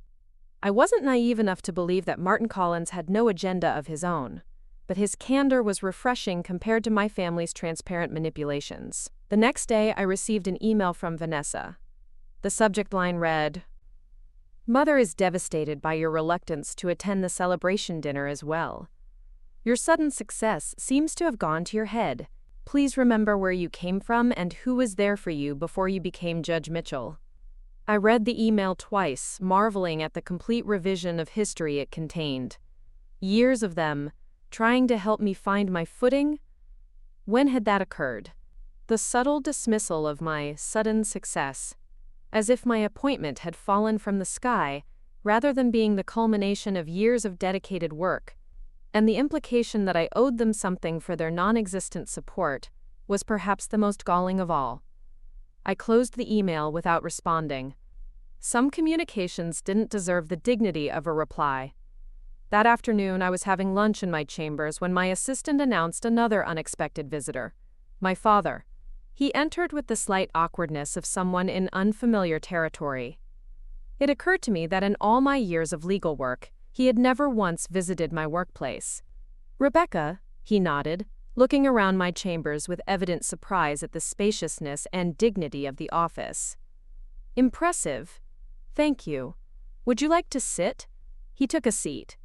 I wasn't naive enough to believe that Martin Collins had no agenda of his own, but his candor was refreshing compared to my family's transparent manipulations. The next day, I received an email from Vanessa. The subject line read, "Mother is devastated by your reluctance to attend the celebration dinner as well. Your sudden success seems to have gone to your head. Please remember where you came from and who was there for you before you became Judge Mitchell." I read the email twice, marveling at the complete revision of history it contained. Years of them, trying to help me find my footing? When had that occurred? The subtle dismissal of my sudden success, as if my appointment had fallen from the sky rather than being the culmination of years of dedicated work, and the implication that I owed them something for their non-existent support, was perhaps the most galling of all. I closed the email without responding. Some communications didn't deserve the dignity of a reply. That afternoon, I was having lunch in my chambers when my assistant announced another unexpected visitor, my father. He entered with the slight awkwardness of someone in unfamiliar territory. It occurred to me that in all my years of legal work, he had never once visited my workplace. "Rebecca," he nodded, looking around my chambers with evident surprise at the spaciousness and dignity of the office. Impressive. Thank you. Would you like to sit? He took a seat,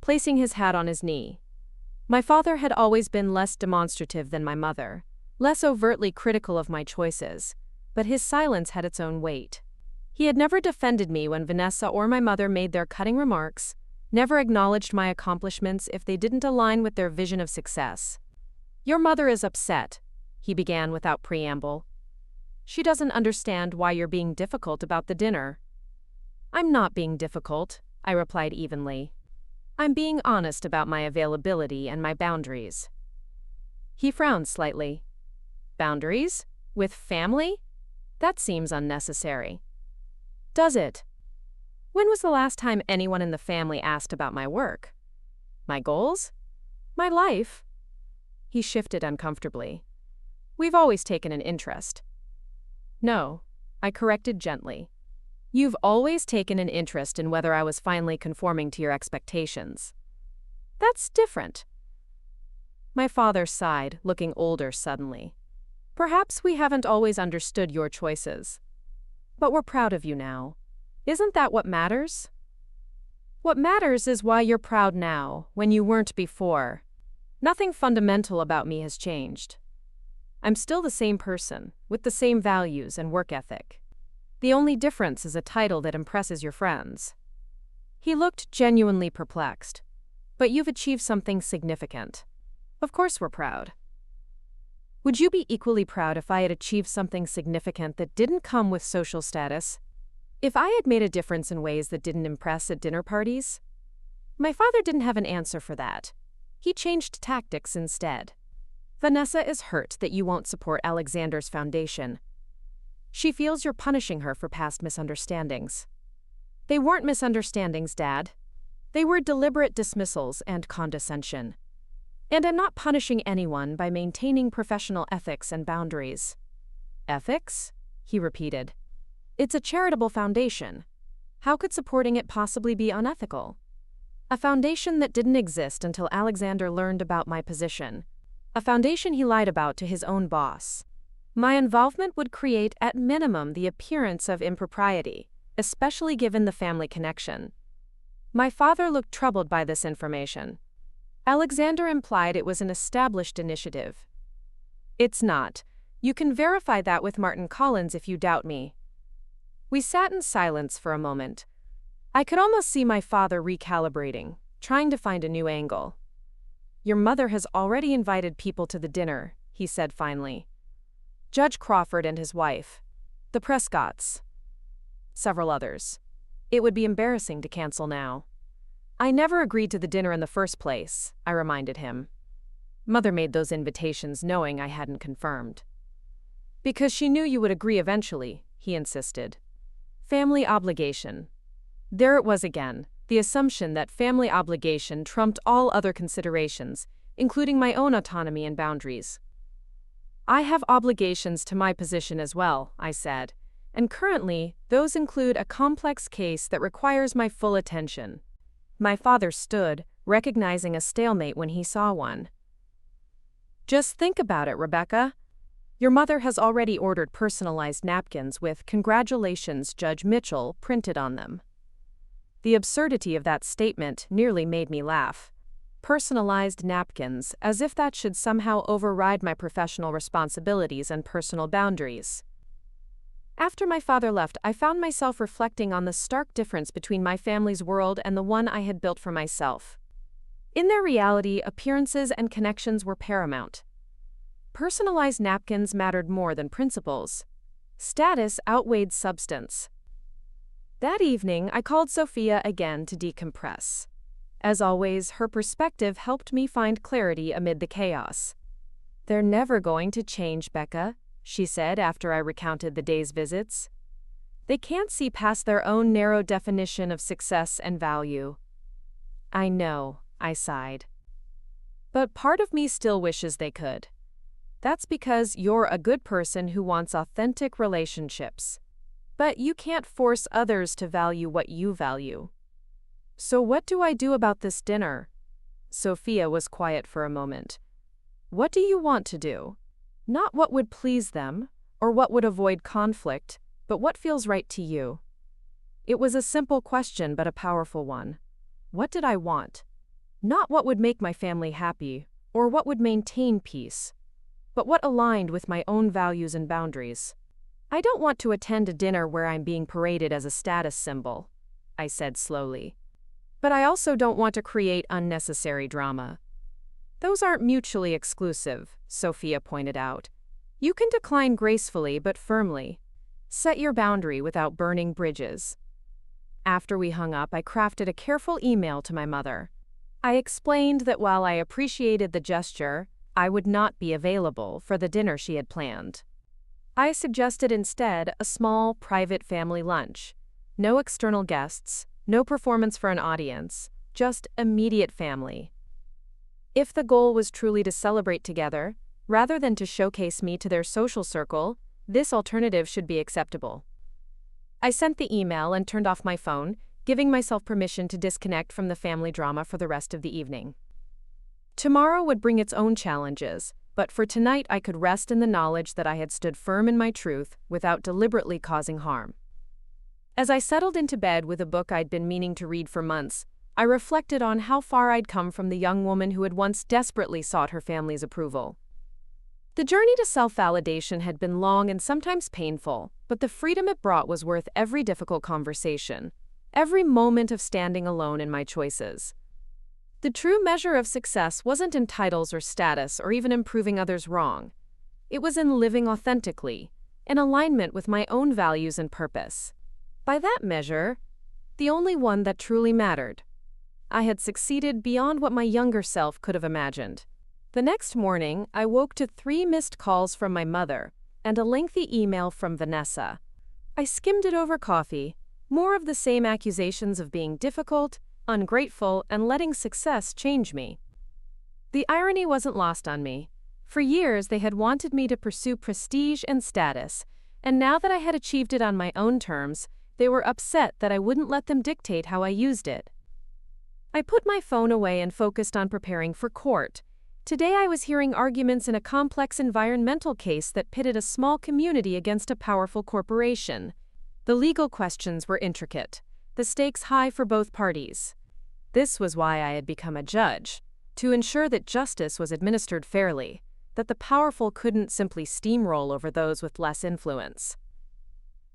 placing his hat on his knee. My father had always been less demonstrative than my mother, less overtly critical of my choices, but his silence had its own weight. He had never defended me when Vanessa or my mother made their cutting remarks, never acknowledged my accomplishments if they didn't align with their vision of success. Your mother is upset, he began without preamble. She doesn't understand why you're being difficult about the dinner. I'm not being difficult, I replied evenly. I'm being honest about my availability and my boundaries. He frowned slightly. Boundaries? With family? That seems unnecessary. Does it? When was the last time anyone in the family asked about my work? My goals? My life? He shifted uncomfortably. We've always taken an interest. No, I corrected gently. You've always taken an interest in whether I was finally conforming to your expectations. That's different. My father sighed, looking older suddenly. Perhaps we haven't always understood your choices. But we're proud of you now. Isn't that what matters? What matters is why you're proud now, when you weren't before. Nothing fundamental about me has changed. I'm still the same person, with the same values and work ethic. The only difference is a title that impresses your friends. He looked genuinely perplexed. But you've achieved something significant. Of course we're proud. Would you be equally proud if I had achieved something significant that didn't come with social status? If I had made a difference in ways that didn't impress at dinner parties? My father didn't have an answer for that. He changed tactics instead. Vanessa is hurt that you won't support Alexander's foundation. She feels you're punishing her for past misunderstandings. They weren't misunderstandings, Dad. They were deliberate dismissals and condescension. And I'm not punishing anyone by maintaining professional ethics and boundaries. Ethics? He repeated. It's a charitable foundation. How could supporting it possibly be unethical? A foundation that didn't exist until Alexander learned about my position. A foundation he lied about to his own boss. My involvement would create, at minimum, the appearance of impropriety, especially given the family connection. My father looked troubled by this information. Alexander implied it was an established initiative. It's not. You can verify that with Martin Collins if you doubt me. We sat in silence for a moment. I could almost see my father recalibrating, trying to find a new angle. Your mother has already invited people to the dinner, he said finally. Judge Crawford and his wife, the Prescotts, several others. It would be embarrassing to cancel now. I never agreed to the dinner in the first place, I reminded him. Mother made those invitations knowing I hadn't confirmed. Because she knew you would agree eventually, he insisted. Family obligation. There it was again, the assumption that family obligation trumped all other considerations, including my own autonomy and boundaries. I have obligations to my position as well, I said, and currently, those include a complex case that requires my full attention. My father stood, recognizing a stalemate when he saw one. Just think about it, Rebecca. Your mother has already ordered personalized napkins with "Congratulations, Judge Mitchell" printed on them. The absurdity of that statement nearly made me laugh. Personalized napkins, as if that should somehow override my professional responsibilities and personal boundaries. After my father left, I found myself reflecting on the stark difference between my family's world and the one I had built for myself. In their reality, appearances and connections were paramount. Personalized napkins mattered more than principles. Status outweighed substance. That evening, I called Sophia again to decompress. As always, her perspective helped me find clarity amid the chaos. They're never going to change, Becca, she said after I recounted the day's visits. They can't see past their own narrow definition of success and value. I know, I sighed. But part of me still wishes they could. That's because you're a good person who wants authentic relationships. But you can't force others to value what you value. So what do I do about this dinner? Sophia was quiet for a moment. What do you want to do? Not what would please them, or what would avoid conflict, but what feels right to you. It was a simple question but a powerful one. What did I want? Not what would make my family happy, or what would maintain peace, but what aligned with my own values and boundaries. I don't want to attend a dinner where I'm being paraded as a status symbol, I said slowly. But I also don't want to create unnecessary drama. Those aren't mutually exclusive, Sophia pointed out. You can decline gracefully but firmly. Set your boundary without burning bridges. After we hung up, I crafted a careful email to my mother. I explained that while I appreciated the gesture, I would not be available for the dinner she had planned. I suggested instead a small, private family lunch. No external guests, no performance for an audience, just immediate family. If the goal was truly to celebrate together, rather than to showcase me to their social circle, this alternative should be acceptable. I sent the email and turned off my phone, giving myself permission to disconnect from the family drama for the rest of the evening. Tomorrow would bring its own challenges, but for tonight I could rest in the knowledge that I had stood firm in my truth without deliberately causing harm. As I settled into bed with a book I'd been meaning to read for months, I reflected on how far I'd come from the young woman who had once desperately sought her family's approval. The journey to self-validation had been long and sometimes painful, but the freedom it brought was worth every difficult conversation, every moment of standing alone in my choices. The true measure of success wasn't in titles or status or even in proving others wrong. It was in living authentically, in alignment with my own values and purpose. By that measure, the only one that truly mattered. I had succeeded beyond what my younger self could have imagined. The next morning, I woke to 3 missed calls from my mother and a lengthy email from Vanessa. I skimmed it over coffee, more of the same accusations of being difficult, ungrateful, and letting success change me. The irony wasn't lost on me. For years, they had wanted me to pursue prestige and status, and now that I had achieved it on my own terms, they were upset that I wouldn't let them dictate how I used it. I put my phone away and focused on preparing for court. Today I was hearing arguments in a complex environmental case that pitted a small community against a powerful corporation. The legal questions were intricate, the stakes high for both parties. This was why I had become a judge, to ensure that justice was administered fairly, that the powerful couldn't simply steamroll over those with less influence.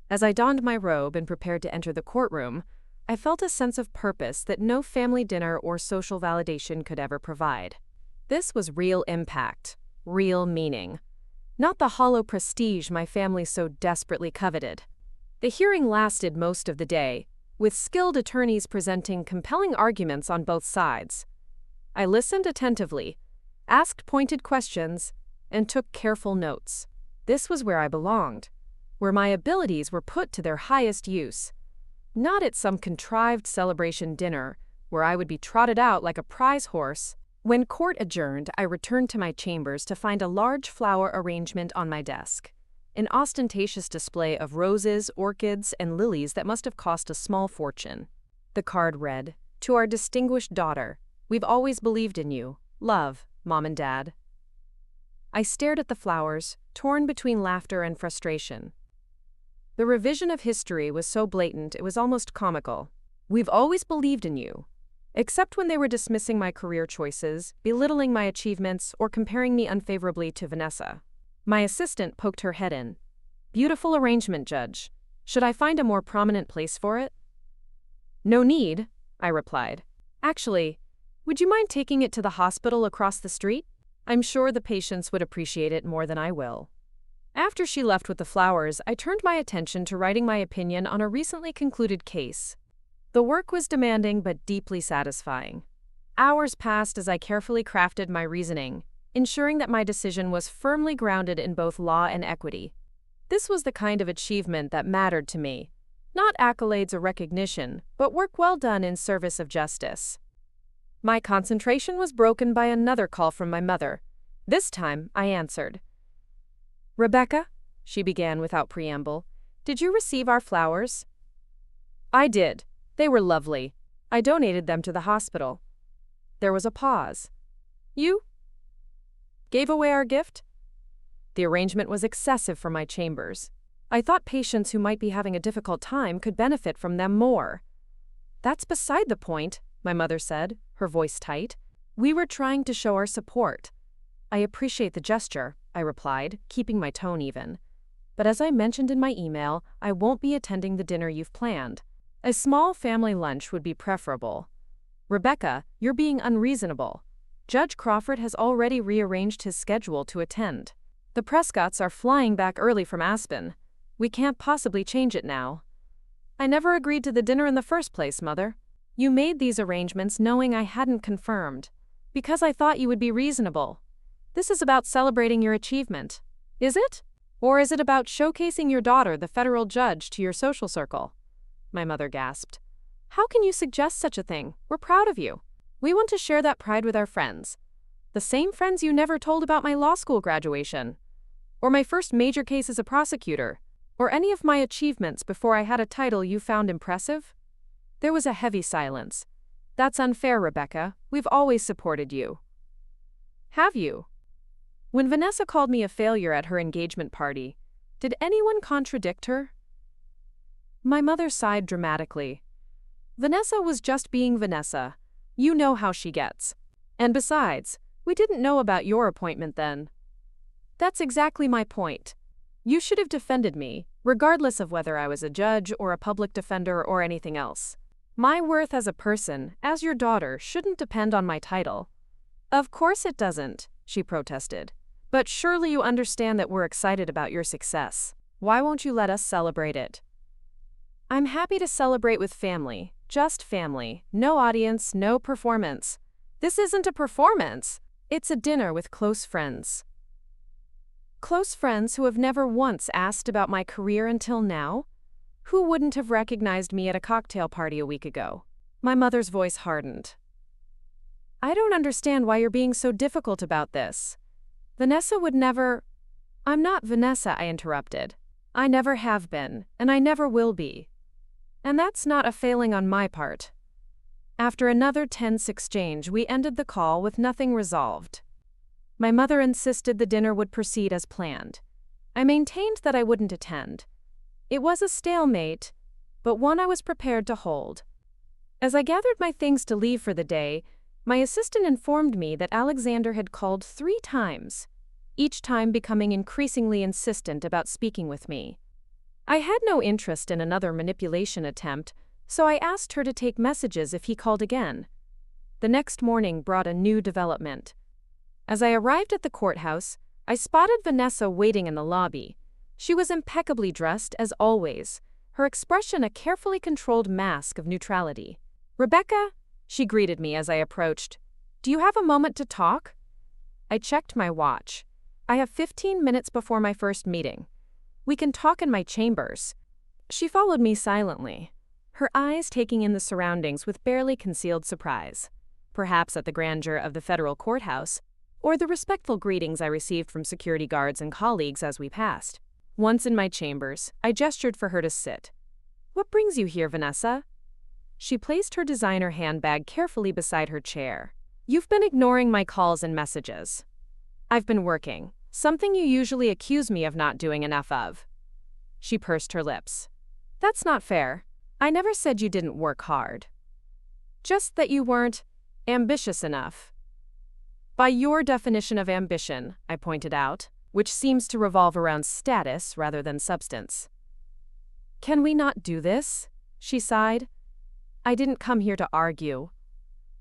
As I donned my robe and prepared to enter the courtroom, I felt a sense of purpose that no family dinner or social validation could ever provide. This was real impact, real meaning, not the hollow prestige my family so desperately coveted. The hearing lasted most of the day, with skilled attorneys presenting compelling arguments on both sides. I listened attentively, asked pointed questions, and took careful notes. This was where I belonged, where my abilities were put to their highest use. Not at some contrived celebration dinner, where I would be trotted out like a prize horse. When court adjourned, I returned to my chambers to find a large flower arrangement on my desk. An ostentatious display of roses, orchids, and lilies that must have cost a small fortune. The card read, "To our distinguished daughter, we've always believed in you. Love, Mom and Dad." I stared at the flowers, torn between laughter and frustration. The revision of history was so blatant it was almost comical. "We've always believed in you." Except when they were dismissing my career choices, belittling my achievements, or comparing me unfavorably to Vanessa. My assistant poked her head in. "Beautiful arrangement, Judge. Should I find a more prominent place for it?" "No need," I replied. "Actually, would you mind taking it to the hospital across the street? I'm sure the patients would appreciate it more than I will." After she left with the flowers, I turned my attention to writing my opinion on a recently concluded case. The work was demanding but deeply satisfying. Hours passed as I carefully crafted my reasoning, ensuring that my decision was firmly grounded in both law and equity. This was the kind of achievement that mattered to me. Not accolades or recognition, but work well done in service of justice. My concentration was broken by another call from my mother. This time, I answered. "Rebecca," she began without preamble, "did you receive our flowers?" "I did. They were lovely. I donated them to the hospital." There was a pause. "You Gave away our gift? The arrangement was excessive for my chambers. I thought patients who might be having a difficult time could benefit from them more. That's beside the point, my mother said, her voice tight. We were trying to show our support. I appreciate the gesture, I replied, keeping my tone even. But as I mentioned in my email, I won't be attending the dinner you've planned. A small family lunch would be preferable. Rebecca, you're being unreasonable. Judge Crawford has already rearranged his schedule to attend. The Prescotts are flying back early from Aspen. We can't possibly change it now. I never agreed to the dinner in the first place, Mother. You made these arrangements knowing I hadn't confirmed, because I thought you would be reasonable. This is about celebrating your achievement. Is it? Or is it about showcasing your daughter, the federal judge, to your social circle? My mother gasped. How can you suggest such a thing? We're proud of you. We want to share that pride with our friends. The same friends you never told about my law school graduation, or my first major case as a prosecutor, or any of my achievements before I had a title you found impressive? There was a heavy silence. That's unfair, Rebecca. We've always supported you. Have you? When Vanessa called me a failure at her engagement party, did anyone contradict her? My mother sighed dramatically. Vanessa was just being Vanessa. You know how she gets. And besides, we didn't know about your appointment then. That's exactly my point. You should have defended me, regardless of whether I was a judge or a public defender or anything else. My worth as a person, as your daughter, shouldn't depend on my title. Of course it doesn't, she protested. But surely you understand that we're excited about your success. Why won't you let us celebrate it? I'm happy to celebrate with family, just family, no audience, no performance. This isn't a performance. It's a dinner with close friends. Close friends who have never once asked about my career until now? Who wouldn't have recognized me at a cocktail party a week ago? My mother's voice hardened. I don't understand why you're being so difficult about this. Vanessa would never… I'm not Vanessa, I interrupted. I never have been, and I never will be. And that's not a failing on my part. After another tense exchange, we ended the call with nothing resolved. My mother insisted the dinner would proceed as planned. I maintained that I wouldn't attend. It was a stalemate, but one I was prepared to hold. As I gathered my things to leave for the day, my assistant informed me that Alexander had called 3 times, each time becoming increasingly insistent about speaking with me. I had no interest in another manipulation attempt, so I asked her to take messages if he called again. The next morning brought a new development. As I arrived at the courthouse, I spotted Vanessa waiting in the lobby. She was impeccably dressed, as always, her expression a carefully controlled mask of neutrality. Rebecca, she greeted me as I approached. Do you have a moment to talk? I checked my watch. I have 15 minutes before my first meeting. We can talk in my chambers. She followed me silently, her eyes taking in the surroundings with barely concealed surprise, perhaps at the grandeur of the federal courthouse, or the respectful greetings I received from security guards and colleagues as we passed. Once in my chambers, I gestured for her to sit. What brings you here, Vanessa? She placed her designer handbag carefully beside her chair. You've been ignoring my calls and messages. I've been working, something you usually accuse me of not doing enough of. She pursed her lips. That's not fair. I never said you didn't work hard. Just that you weren't ambitious enough. By your definition of ambition, I pointed out, which seems to revolve around status rather than substance. Can we not do this? She sighed. I didn't come here to argue.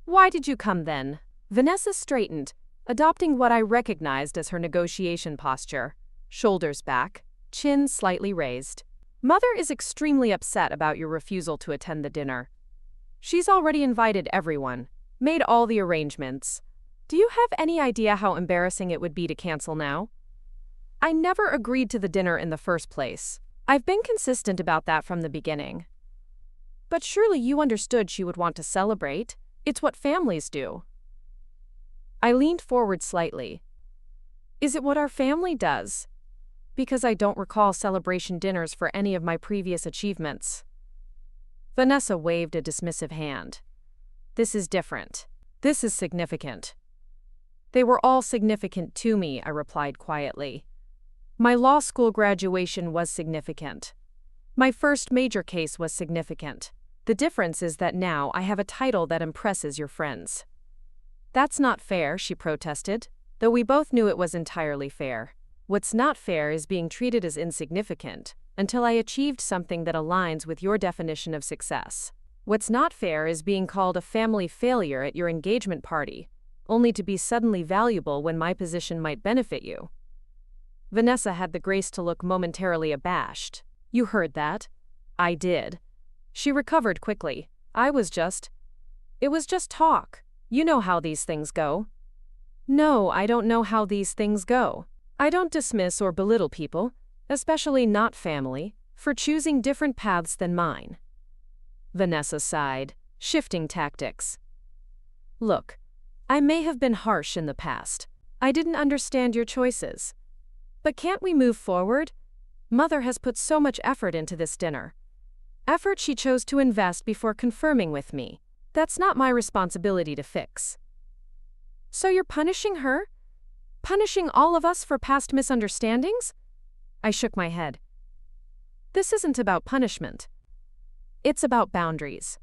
Why did you come then? Vanessa straightened, adopting what I recognized as her negotiation posture, shoulders back, chin slightly raised. Mother is extremely upset about your refusal to attend the dinner. She's already invited everyone, made all the arrangements. Do you have any idea how embarrassing it would be to cancel now? I never agreed to the dinner in the first place. I've been consistent about that from the beginning. But surely you understood she would want to celebrate. It's what families do. I leaned forward slightly. Is it what our family does? Because I don't recall celebration dinners for any of my previous achievements. Vanessa waved a dismissive hand. This is different. This is significant. They were all significant to me, I replied quietly. My law school graduation was significant. My first major case was significant. The difference is that now I have a title that impresses your friends. That's not fair, she protested, though we both knew it was entirely fair. What's not fair is being treated as insignificant until I achieved something that aligns with your definition of success. What's not fair is being called a family failure at your engagement party, only to be suddenly valuable when my position might benefit you. Vanessa had the grace to look momentarily abashed. You heard that? I did. She recovered quickly. It was just talk. You know how these things go. No, I don't know how these things go. I don't dismiss or belittle people, especially not family, for choosing different paths than mine. Vanessa sighed, shifting tactics. Look, I may have been harsh in the past. I didn't understand your choices. But can't we move forward? Mother has put so much effort into this dinner. Effort she chose to invest before confirming with me. That's not my responsibility to fix. So you're punishing her? Punishing all of us for past misunderstandings? I shook my head. This isn't about punishment. It's about boundaries.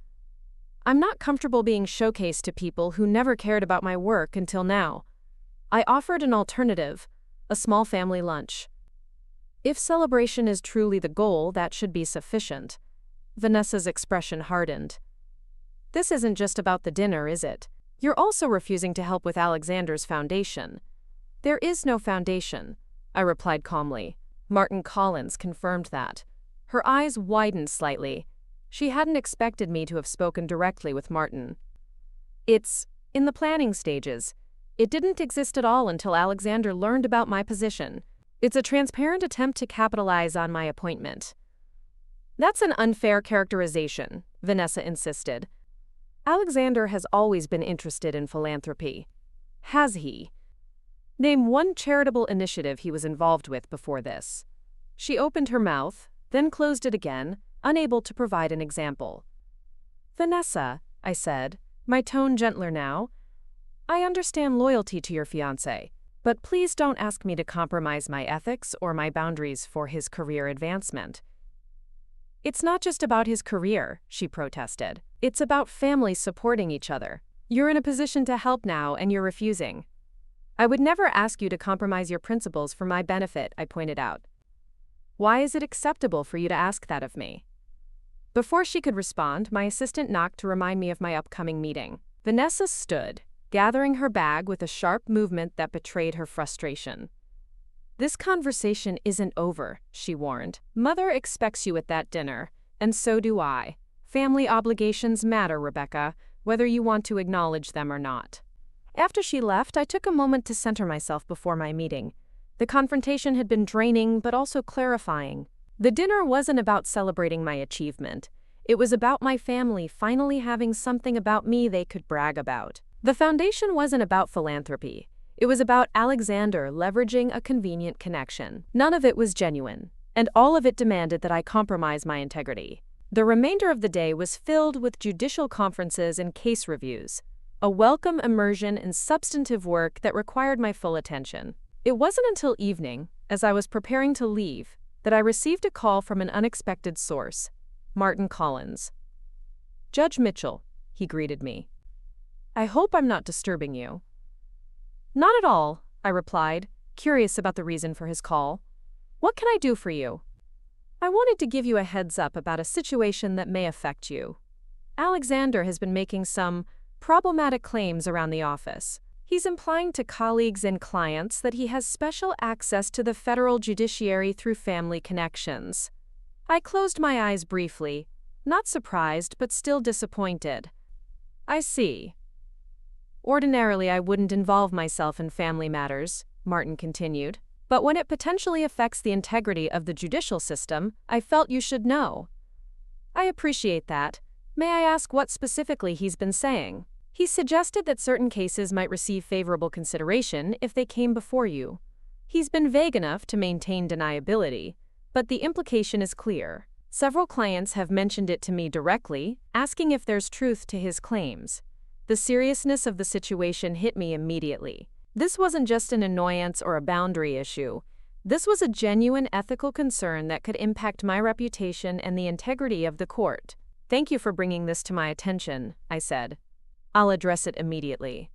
I'm not comfortable being showcased to people who never cared about my work until now. I offered an alternative, a small family lunch. If celebration is truly the goal, that should be sufficient. Vanessa's expression hardened. This isn't just about the dinner, is it? You're also refusing to help with Alexander's foundation. There is no foundation, I replied calmly. Martin Collins confirmed that. Her eyes widened slightly. She hadn't expected me to have spoken directly with Martin. It's in the planning stages. It didn't exist at all until Alexander learned about my position. It's a transparent attempt to capitalize on my appointment. That's an unfair characterization, Vanessa insisted. Alexander has always been interested in philanthropy. Has he? Name one charitable initiative he was involved with before this. She opened her mouth, then closed it again, unable to provide an example. Vanessa, I said, my tone gentler now, I understand loyalty to your fiancé, but please don't ask me to compromise my ethics or my boundaries for his career advancement. It's not just about his career, she protested. It's about families supporting each other. You're in a position to help now and you're refusing. I would never ask you to compromise your principles for my benefit, I pointed out. Why is it acceptable for you to ask that of me? Before she could respond, my assistant knocked to remind me of my upcoming meeting. Vanessa stood, gathering her bag with a sharp movement that betrayed her frustration. This conversation isn't over, she warned. Mother expects you at that dinner, and so do I. Family obligations matter, Rebecca, whether you want to acknowledge them or not. After she left, I took a moment to center myself before my meeting. The confrontation had been draining, but also clarifying. The dinner wasn't about celebrating my achievement. It was about my family finally having something about me they could brag about. The foundation wasn't about philanthropy. It was about Alexander leveraging a convenient connection. None of it was genuine, and all of it demanded that I compromise my integrity. The remainder of the day was filled with judicial conferences and case reviews, a welcome immersion in substantive work that required my full attention. It wasn't until evening, as I was preparing to leave, that I received a call from an unexpected source, Martin Collins. Judge Mitchell, he greeted me. I hope I'm not disturbing you. Not at all, I replied, curious about the reason for his call. What can I do for you? I wanted to give you a heads up about a situation that may affect you. Alexander has been making some problematic claims around the office. He's implying to colleagues and clients that he has special access to the federal judiciary through family connections. I closed my eyes briefly, not surprised but still disappointed. I see. Ordinarily, I wouldn't involve myself in family matters, Martin continued, but when it potentially affects the integrity of the judicial system, I felt you should know. I appreciate that. May I ask what specifically he's been saying? He suggested that certain cases might receive favorable consideration if they came before you. He's been vague enough to maintain deniability, but the implication is clear. Several clients have mentioned it to me directly, asking if there's truth to his claims. The seriousness of the situation hit me immediately. This wasn't just an annoyance or a boundary issue. This was a genuine ethical concern that could impact my reputation and the integrity of the court. "Thank you for bringing this to my attention," I said. "I'll address it immediately."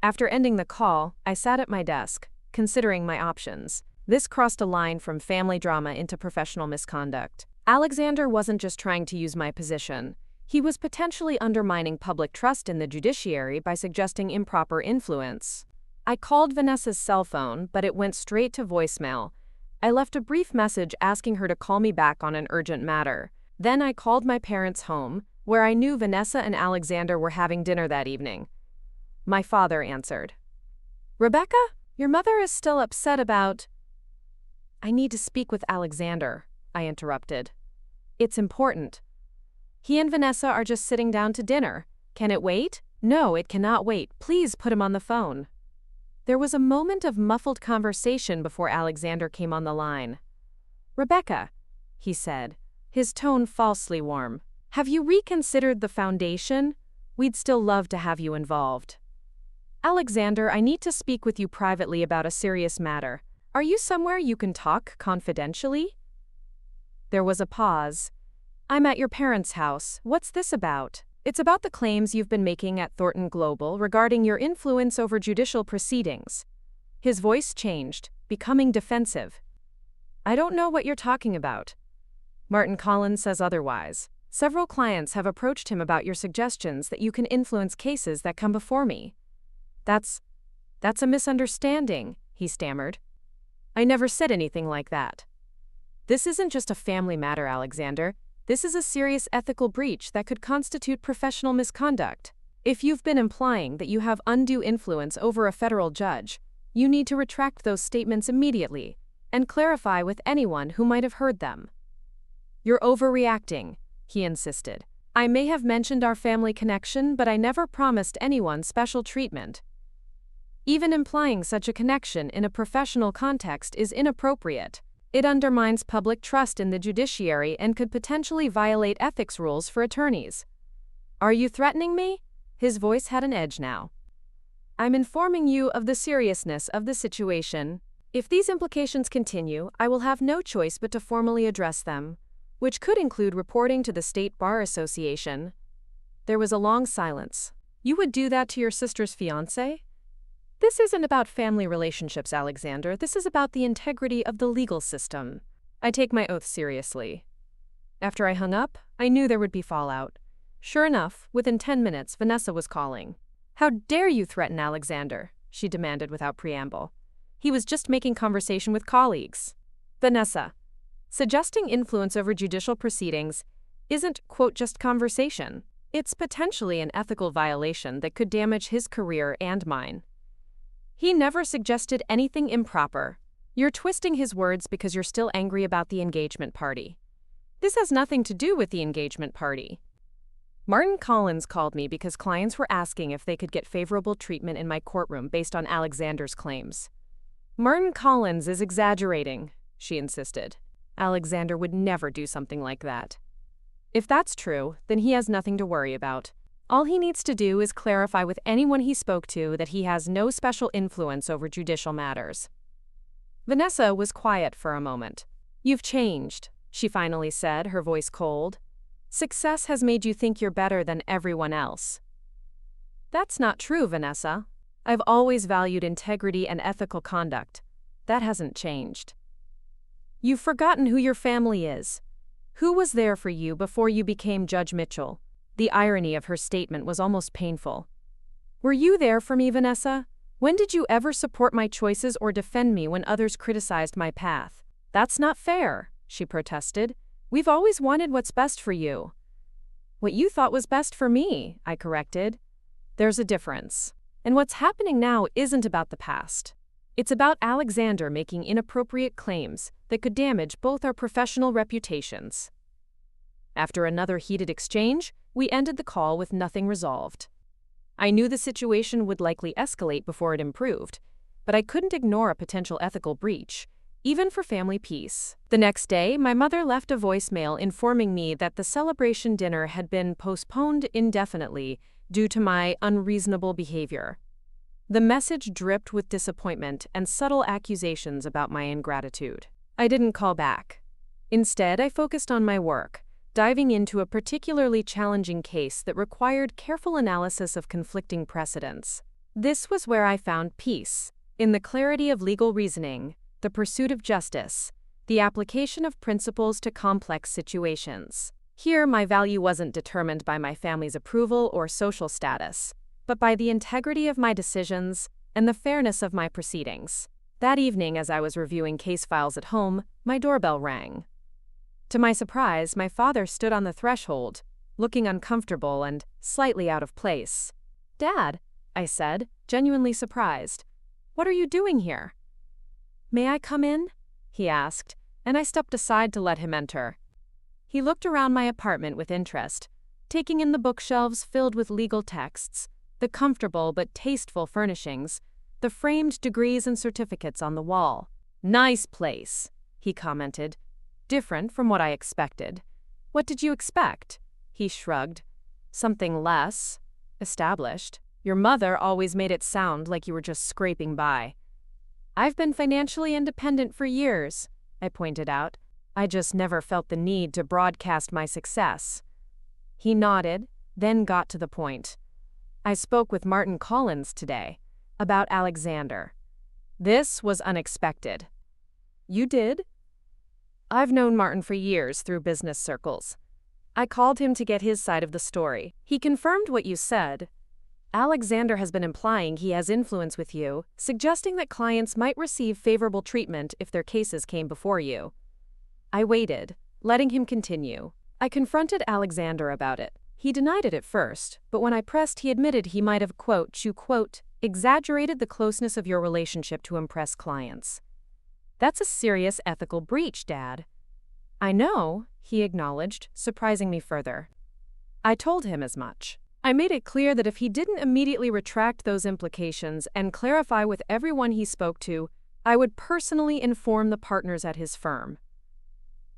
After ending the call, I sat at my desk, considering my options. This crossed a line from family drama into professional misconduct. Alexander wasn't just trying to use my position. He was potentially undermining public trust in the judiciary by suggesting improper influence. I called Vanessa's cell phone, but it went straight to voicemail. I left a brief message asking her to call me back on an urgent matter. Then I called my parents' home, where I knew Vanessa and Alexander were having dinner that evening. My father answered. "Rebecca, your mother is still upset about—" "I need to speak with Alexander," I interrupted. "It's important. He and Vanessa are just sitting down to dinner. Can it wait?" "No, it cannot wait. Please put him on the phone." There was a moment of muffled conversation before Alexander came on the line. "Rebecca," he said, his tone falsely warm, "have you reconsidered the foundation? We'd still love to have you involved." "Alexander, I need to speak with you privately about a serious matter. Are you somewhere you can talk confidentially?" There was a pause. "I'm at your parents' house. What's this about?" "It's about the claims you've been making at Thornton Global regarding your influence over judicial proceedings." His voice changed, becoming defensive. "I don't know what you're talking about. Martin Collins says otherwise. Several clients have approached him about your suggestions that you can influence cases that come before me." That's a misunderstanding," he stammered. "I never said anything like that." "This isn't just a family matter, Alexander. This is a serious ethical breach that could constitute professional misconduct. If you've been implying that you have undue influence over a federal judge, you need to retract those statements immediately and clarify with anyone who might have heard them." "You're overreacting," he insisted. "I may have mentioned our family connection, but I never promised anyone special treatment. Even implying such a connection in a professional context is inappropriate. It undermines public trust in the judiciary and could potentially violate ethics rules for attorneys." "Are you threatening me?" His voice had an edge now. "I'm informing you of the seriousness of the situation. If these implications continue, I will have no choice but to formally address them, which could include reporting to the State Bar Association." There was a long silence. "You would do that to your sister's fiancé?" "This isn't about family relationships, Alexander. This is about the integrity of the legal system. I take my oath seriously." After I hung up, I knew there would be fallout. Sure enough, within 10 minutes, Vanessa was calling. "How dare you threaten Alexander?" she demanded without preamble. "He was just making conversation with colleagues." "Vanessa, suggesting influence over judicial proceedings isn't, quote, just conversation. It's potentially an ethical violation that could damage his career and mine. He never suggested anything improper. You're twisting his words because you're still angry about the engagement party. This has nothing to do with the engagement party." Martin Collins called me because clients were asking if they could get favorable treatment in my courtroom based on Alexander's claims. "Martin Collins is exaggerating," she insisted. "Alexander would never do something like that." "If that's true, then he has nothing to worry about. All he needs to do is clarify with anyone he spoke to that he has no special influence over judicial matters." Vanessa was quiet for a moment. "You've changed," she finally said, her voice cold. "Success has made you think you're better than everyone else." "That's not true, Vanessa. I've always valued integrity and ethical conduct. That hasn't changed." "You've forgotten who your family is. Who was there for you before you became Judge Mitchell?" The irony of her statement was almost painful. "Were you there for me, Vanessa? When did you ever support my choices or defend me when others criticized my path?" "That's not fair," she protested. "We've always wanted what's best for you." "What you thought was best for me," I corrected. "There's a difference. And what's happening now isn't about the past. It's about Alexander making inappropriate claims that could damage both our professional reputations." After another heated exchange, we ended the call with nothing resolved. I knew the situation would likely escalate before it improved, but I couldn't ignore a potential ethical breach, even for family peace. The next day, my mother left a voicemail informing me that the celebration dinner had been postponed indefinitely due to my unreasonable behavior. The message dripped with disappointment and subtle accusations about my ingratitude. I didn't call back. Instead, I focused on my work, diving into a particularly challenging case that required careful analysis of conflicting precedents. This was where I found peace, in the clarity of legal reasoning, the pursuit of justice, the application of principles to complex situations. Here, my value wasn't determined by my family's approval or social status, but by the integrity of my decisions and the fairness of my proceedings. That evening, as I was reviewing case files at home, my doorbell rang. To my surprise, my father stood on the threshold, looking uncomfortable and slightly out of place. "Dad," I said, genuinely surprised. "What are you doing here?" "May I come in?" he asked, and I stepped aside to let him enter. He looked around my apartment with interest, taking in the bookshelves filled with legal texts, the comfortable but tasteful furnishings, the framed degrees and certificates on the wall. "Nice place," he commented. "Different from what I expected." "What did you expect?" He shrugged. "Something less established. Your mother always made it sound like you were just scraping by." "I've been financially independent for years," I pointed out. "I just never felt the need to broadcast my success." He nodded, then got to the point. "I spoke with Martin Collins today, about Alexander." This was unexpected. "You did?" "I've known Martin for years through business circles. I called him to get his side of the story. He confirmed what you said. Alexander has been implying he has influence with you, suggesting that clients might receive favorable treatment if their cases came before you." I waited, letting him continue. "I confronted Alexander about it. He denied it at first, but when I pressed, he admitted he might have, exaggerated the closeness of your relationship to impress clients." "That's a serious ethical breach, Dad." "I know," he acknowledged, surprising me further. I told him as much. I made it clear that if he didn't immediately retract those implications and clarify with everyone he spoke to, I would personally inform the partners at his firm.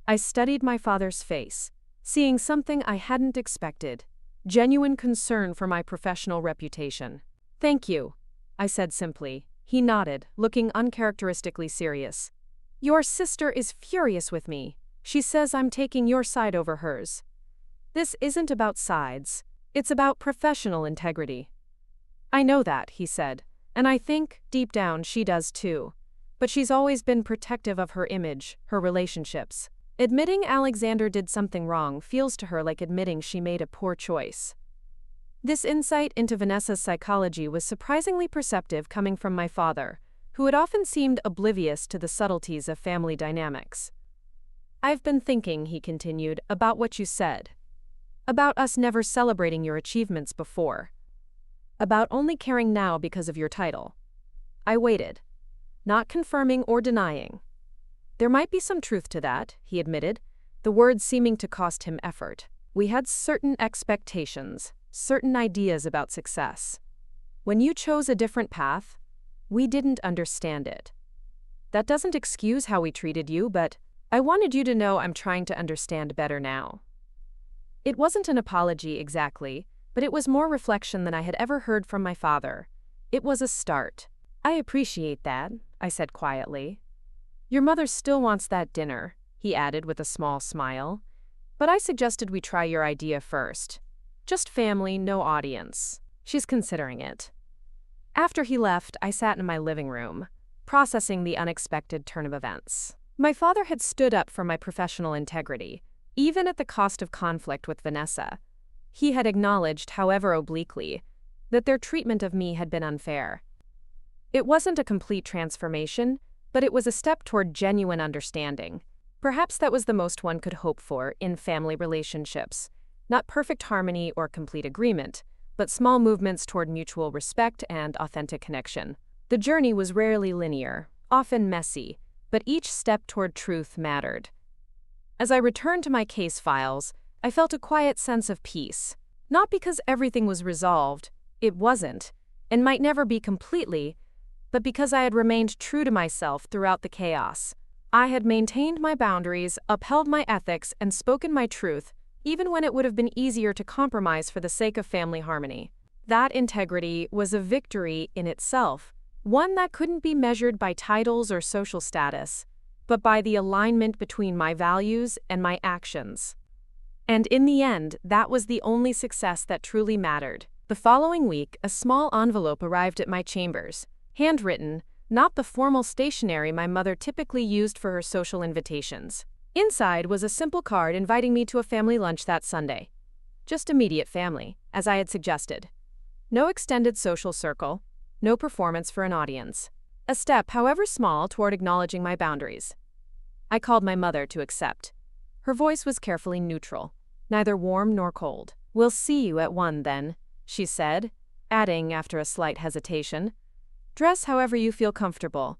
I studied my father's face, seeing something I hadn't expected: genuine concern for my professional reputation. "Thank you," I said simply. He nodded, looking uncharacteristically serious. "Your sister is furious with me. She says I'm taking your side over hers." "This isn't about sides. It's about professional integrity." "I know that," he said, "and I think, deep down, she does too. But she's always been protective of her image, her relationships. Admitting Alexander did something wrong feels to her like admitting she made a poor choice." This insight into Vanessa's psychology was surprisingly perceptive coming from my father, who had often seemed oblivious to the subtleties of family dynamics. "I've been thinking," he continued, "about what you said. About us never celebrating your achievements before. About only caring now because of your title." I waited, not confirming or denying. "There might be some truth to that," he admitted, the words seeming to cost him effort. "We had certain expectations, certain ideas about success. When you chose a different path, we didn't understand it. That doesn't excuse how we treated you, but I wanted you to know I'm trying to understand better now." It wasn't an apology exactly, but it was more reflection than I had ever heard from my father. It was a start. "I appreciate that," I said quietly. "Your mother still wants that dinner," he added with a small smile. "But I suggested we try your idea first. Just family, no audience. She's considering it." After he left, I sat in my living room, processing the unexpected turn of events. My father had stood up for my professional integrity, even at the cost of conflict with Vanessa. He had acknowledged, however obliquely, that their treatment of me had been unfair. It wasn't a complete transformation, but it was a step toward genuine understanding. Perhaps that was the most one could hope for in family relationships. Not perfect harmony or complete agreement, but small movements toward mutual respect and authentic connection. The journey was rarely linear, often messy, but each step toward truth mattered. As I returned to my case files, I felt a quiet sense of peace. Not because everything was resolved, it wasn't, and might never be completely, but because I had remained true to myself throughout the chaos. I had maintained my boundaries, upheld my ethics, and spoken my truth, even when it would have been easier to compromise for the sake of family harmony. That integrity was a victory in itself, one that couldn't be measured by titles or social status, but by the alignment between my values and my actions. And in the end, that was the only success that truly mattered. The following week, a small envelope arrived at my chambers, handwritten, not the formal stationery my mother typically used for her social invitations. Inside was a simple card inviting me to a family lunch that Sunday. Just immediate family, as I had suggested. No extended social circle, no performance for an audience. A step, however small, toward acknowledging my boundaries. I called my mother to accept. Her voice was carefully neutral, neither warm nor cold. "We'll see you at 1 then," she said, adding after a slight hesitation, "Dress however you feel comfortable."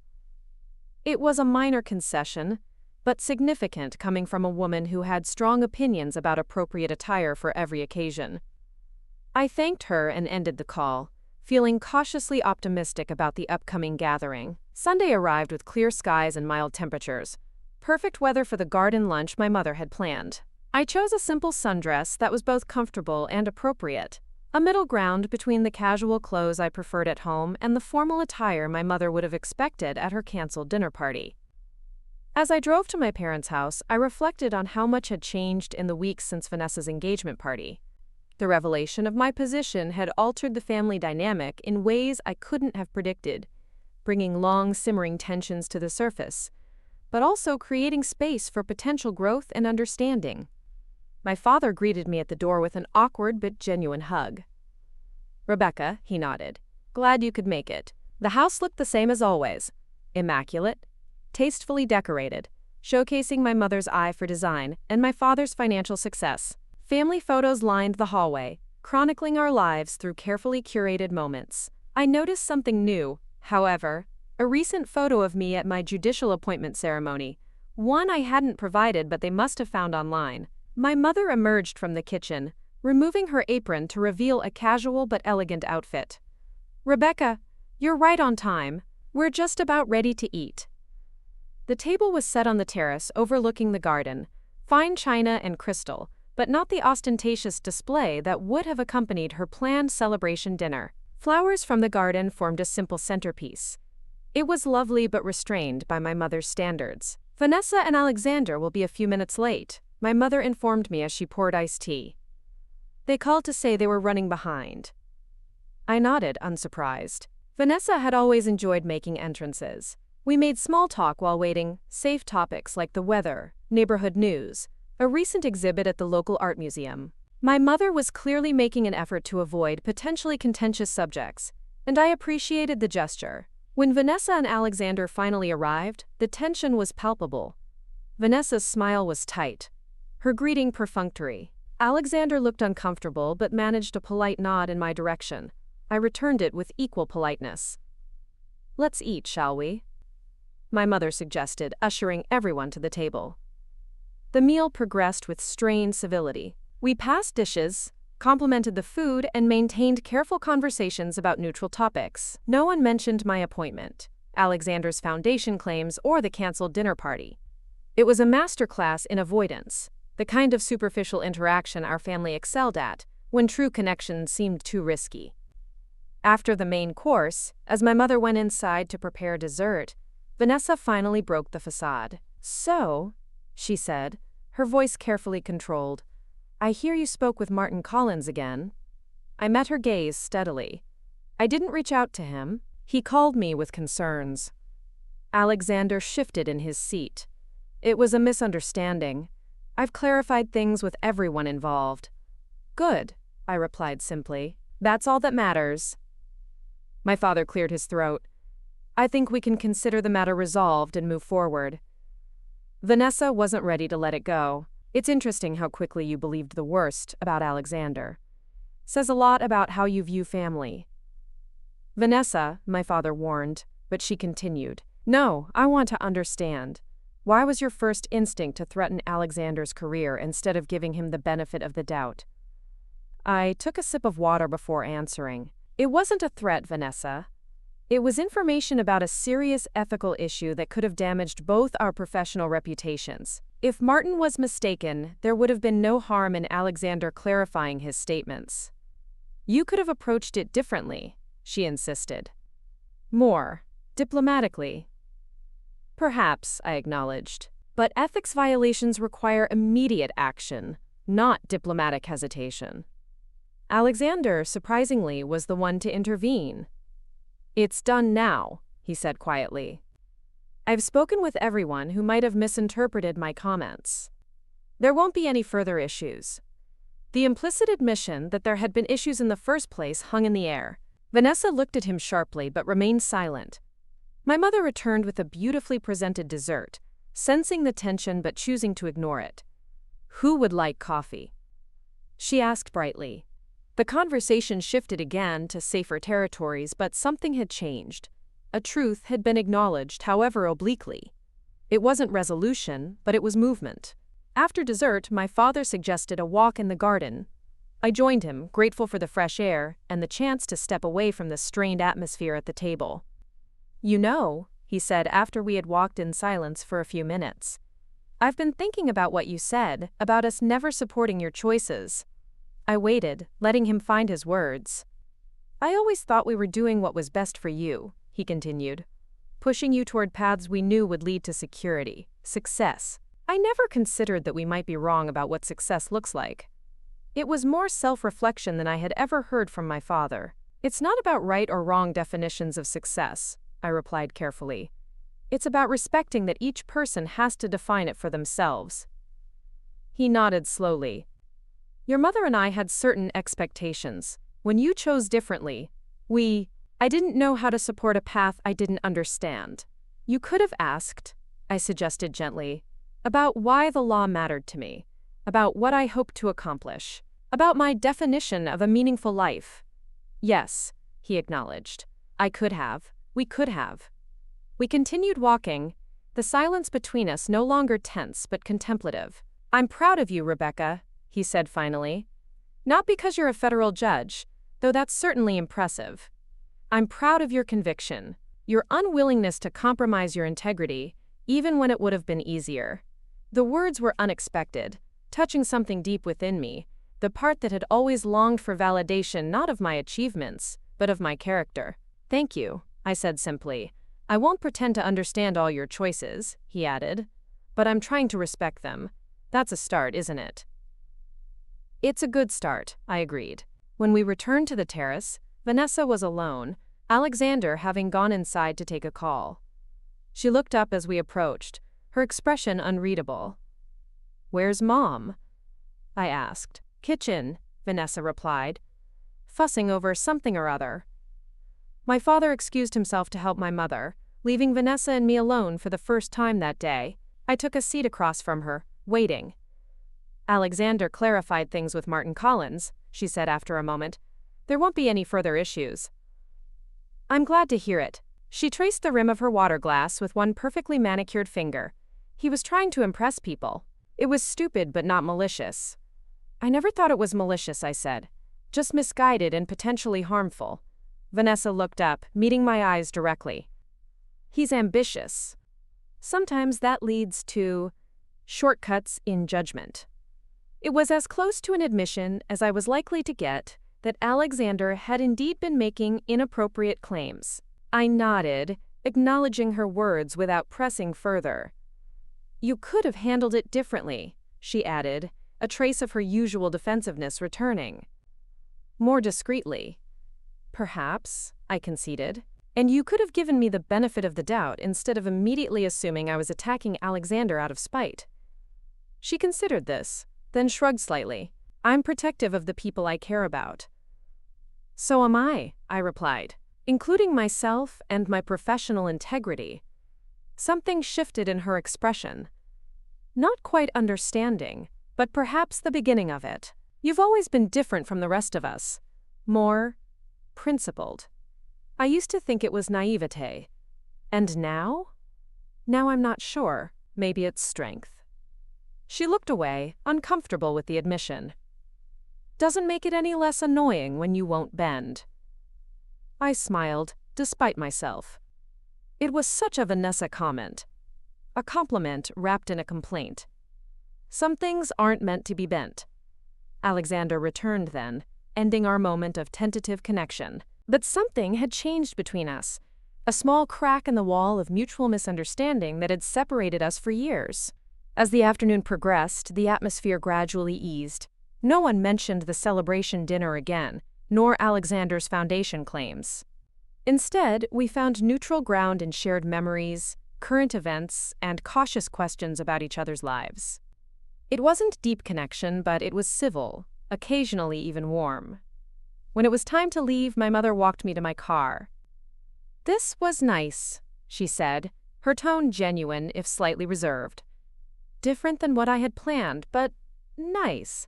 It was a minor concession, but significant coming from a woman who had strong opinions about appropriate attire for every occasion. I thanked her and ended the call, feeling cautiously optimistic about the upcoming gathering. Sunday arrived with clear skies and mild temperatures. Perfect weather for the garden lunch my mother had planned. I chose a simple sundress that was both comfortable and appropriate, a middle ground between the casual clothes I preferred at home and the formal attire my mother would have expected at her canceled dinner party. As I drove to my parents' house, I reflected on how much had changed in the weeks since Vanessa's engagement party. The revelation of my position had altered the family dynamic in ways I couldn't have predicted, bringing long, simmering tensions to the surface, but also creating space for potential growth and understanding. My father greeted me at the door with an awkward but genuine hug. "Rebecca," he nodded, "glad you could make it." The house looked the same as always, immaculate, tastefully decorated, showcasing my mother's eye for design and my father's financial success. Family photos lined the hallway, chronicling our lives through carefully curated moments. I noticed something new, however, a recent photo of me at my judicial appointment ceremony, one I hadn't provided but they must have found online. My mother emerged from the kitchen, removing her apron to reveal a casual but elegant outfit. "Rebecca, you're right on time. We're just about ready to eat." The table was set on the terrace overlooking the garden, fine china and crystal, but not the ostentatious display that would have accompanied her planned celebration dinner. Flowers from the garden formed a simple centerpiece. It was lovely but restrained by my mother's standards. "Vanessa and Alexander will be a few minutes late," my mother informed me as she poured iced tea. "They called to say they were running behind." I nodded, unsurprised. Vanessa had always enjoyed making entrances. We made small talk while waiting, safe topics like the weather, neighborhood news, a recent exhibit at the local art museum. My mother was clearly making an effort to avoid potentially contentious subjects, and I appreciated the gesture. When Vanessa and Alexander finally arrived, the tension was palpable. Vanessa's smile was tight, her greeting perfunctory. Alexander looked uncomfortable but managed a polite nod in my direction. I returned it with equal politeness. "Let's eat, shall we?" my mother suggested, ushering everyone to the table. The meal progressed with strained civility. We passed dishes, complimented the food, and maintained careful conversations about neutral topics. No one mentioned my appointment, Alexander's foundation claims, or the canceled dinner party. It was a masterclass in avoidance, the kind of superficial interaction our family excelled at, when true connection seemed too risky. After the main course, as my mother went inside to prepare dessert, Vanessa finally broke the facade. "So," she said, her voice carefully controlled, "I hear you spoke with Martin Collins again." I met her gaze steadily. "I didn't reach out to him. He called me with concerns." Alexander shifted in his seat. "It was a misunderstanding. I've clarified things with everyone involved." "Good," I replied simply. "That's all that matters." My father cleared his throat. "I think we can consider the matter resolved and move forward." Vanessa wasn't ready to let it go. "It's interesting how quickly you believed the worst about Alexander. Says a lot about how you view family." "Vanessa," my father warned, but she continued. "No, I want to understand. Why was your first instinct to threaten Alexander's career instead of giving him the benefit of the doubt?" I took a sip of water before answering. "It wasn't a threat, Vanessa. It was information about a serious ethical issue that could have damaged both our professional reputations. If Martin was mistaken, there would have been no harm in Alexander clarifying his statements." You could have approached it differently, she insisted. More diplomatically. Perhaps, I acknowledged. But ethics violations require immediate action, not diplomatic hesitation. Alexander, surprisingly, was the one to intervene. It's done now, he said quietly. I've spoken with everyone who might have misinterpreted my comments. There won't be any further issues. The implicit admission that there had been issues in the first place hung in the air. Vanessa looked at him sharply but remained silent. My mother returned with a beautifully presented dessert, sensing the tension but choosing to ignore it. Who would like coffee? She asked brightly. The conversation shifted again to safer territories, but something had changed. A truth had been acknowledged, however obliquely. It wasn't resolution, but it was movement. After dessert, my father suggested a walk in the garden. I joined him, grateful for the fresh air and the chance to step away from the strained atmosphere at the table. You know, he said after we had walked in silence for a few minutes, I've been thinking about what you said, about us never supporting your choices. I waited, letting him find his words. I always thought we were doing what was best for you, he continued, pushing you toward paths we knew would lead to security, success. I never considered that we might be wrong about what success looks like. It was more self-reflection than I had ever heard from my father. It's not about right or wrong definitions of success, I replied carefully. It's about respecting that each person has to define it for themselves. He nodded slowly. Your mother and I had certain expectations. When you chose differently, I didn't know how to support a path I didn't understand. You could have asked, I suggested gently, about why the law mattered to me, about what I hoped to accomplish, about my definition of a meaningful life. Yes, he acknowledged. I could have. We could have. We continued walking, the silence between us no longer tense but contemplative. I'm proud of you, Rebecca, he said finally. Not because you're a federal judge, though that's certainly impressive. I'm proud of your conviction, your unwillingness to compromise your integrity, even when it would have been easier. The words were unexpected, touching something deep within me, the part that had always longed for validation not of my achievements, but of my character. Thank you, I said simply. I won't pretend to understand all your choices, he added, but I'm trying to respect them. That's a start, isn't it? It's a good start, I agreed. When we returned to the terrace, Vanessa was alone, Alexander having gone inside to take a call. She looked up as we approached, her expression unreadable. Where's Mom? I asked. Kitchen, Vanessa replied, fussing over something or other. My father excused himself to help my mother, leaving Vanessa and me alone for the first time that day. I took a seat across from her, waiting. Alexander clarified things with Martin Collins, she said after a moment. There won't be any further issues. I'm glad to hear it. She traced the rim of her water glass with one perfectly manicured finger. He was trying to impress people. It was stupid but not malicious. I never thought it was malicious, I said. Just misguided and potentially harmful. Vanessa looked up, meeting my eyes directly. He's ambitious. Sometimes that leads to shortcuts in judgment. It was as close to an admission as I was likely to get that Alexander had indeed been making inappropriate claims. I nodded, acknowledging her words without pressing further. You could have handled it differently, she added, a trace of her usual defensiveness returning. More discreetly. Perhaps, I conceded, and you could have given me the benefit of the doubt instead of immediately assuming I was attacking Alexander out of spite. She considered this, then shrugged slightly. I'm protective of the people I care about. So am I replied, including myself and my professional integrity. Something shifted in her expression. Not quite understanding, but perhaps the beginning of it. You've always been different from the rest of us. More principled. I used to think it was naivete. And now? Now I'm not sure. Maybe it's strength. She looked away, uncomfortable with the admission. Doesn't make it any less annoying when you won't bend. I smiled, despite myself. It was such a Vanessa comment. A compliment wrapped in a complaint. Some things aren't meant to be bent. Alexander returned then, ending our moment of tentative connection. But something had changed between us. A small crack in the wall of mutual misunderstanding that had separated us for years. As the afternoon progressed, the atmosphere gradually eased. No one mentioned the celebration dinner again, nor Alexander's foundation claims. Instead, we found neutral ground in shared memories, current events, and cautious questions about each other's lives. It wasn't deep connection, but it was civil, occasionally even warm. When it was time to leave, my mother walked me to my car. "This was nice," she said, her tone genuine if slightly reserved. "Different than what I had planned, but nice."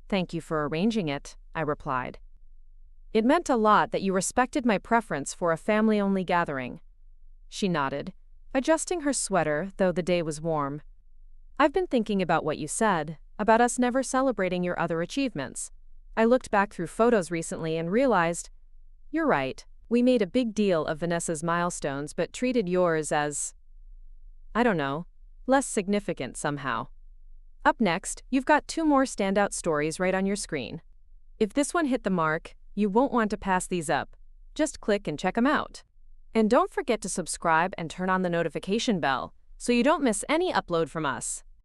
"Thank you for arranging it," I replied. "It meant a lot that you respected my preference for a family-only gathering." She nodded, adjusting her sweater, though the day was warm. "I've been thinking about what you said, about us never celebrating your other achievements. I looked back through photos recently and realized, you're right, we made a big deal of Vanessa's milestones but treated yours as, I don't know, less significant somehow." Up next, you've got 2 more standout stories right on your screen. If this one hit the mark, you won't want to pass these up. Just click and check them out. And don't forget to subscribe and turn on the notification bell so you don't miss any upload from us.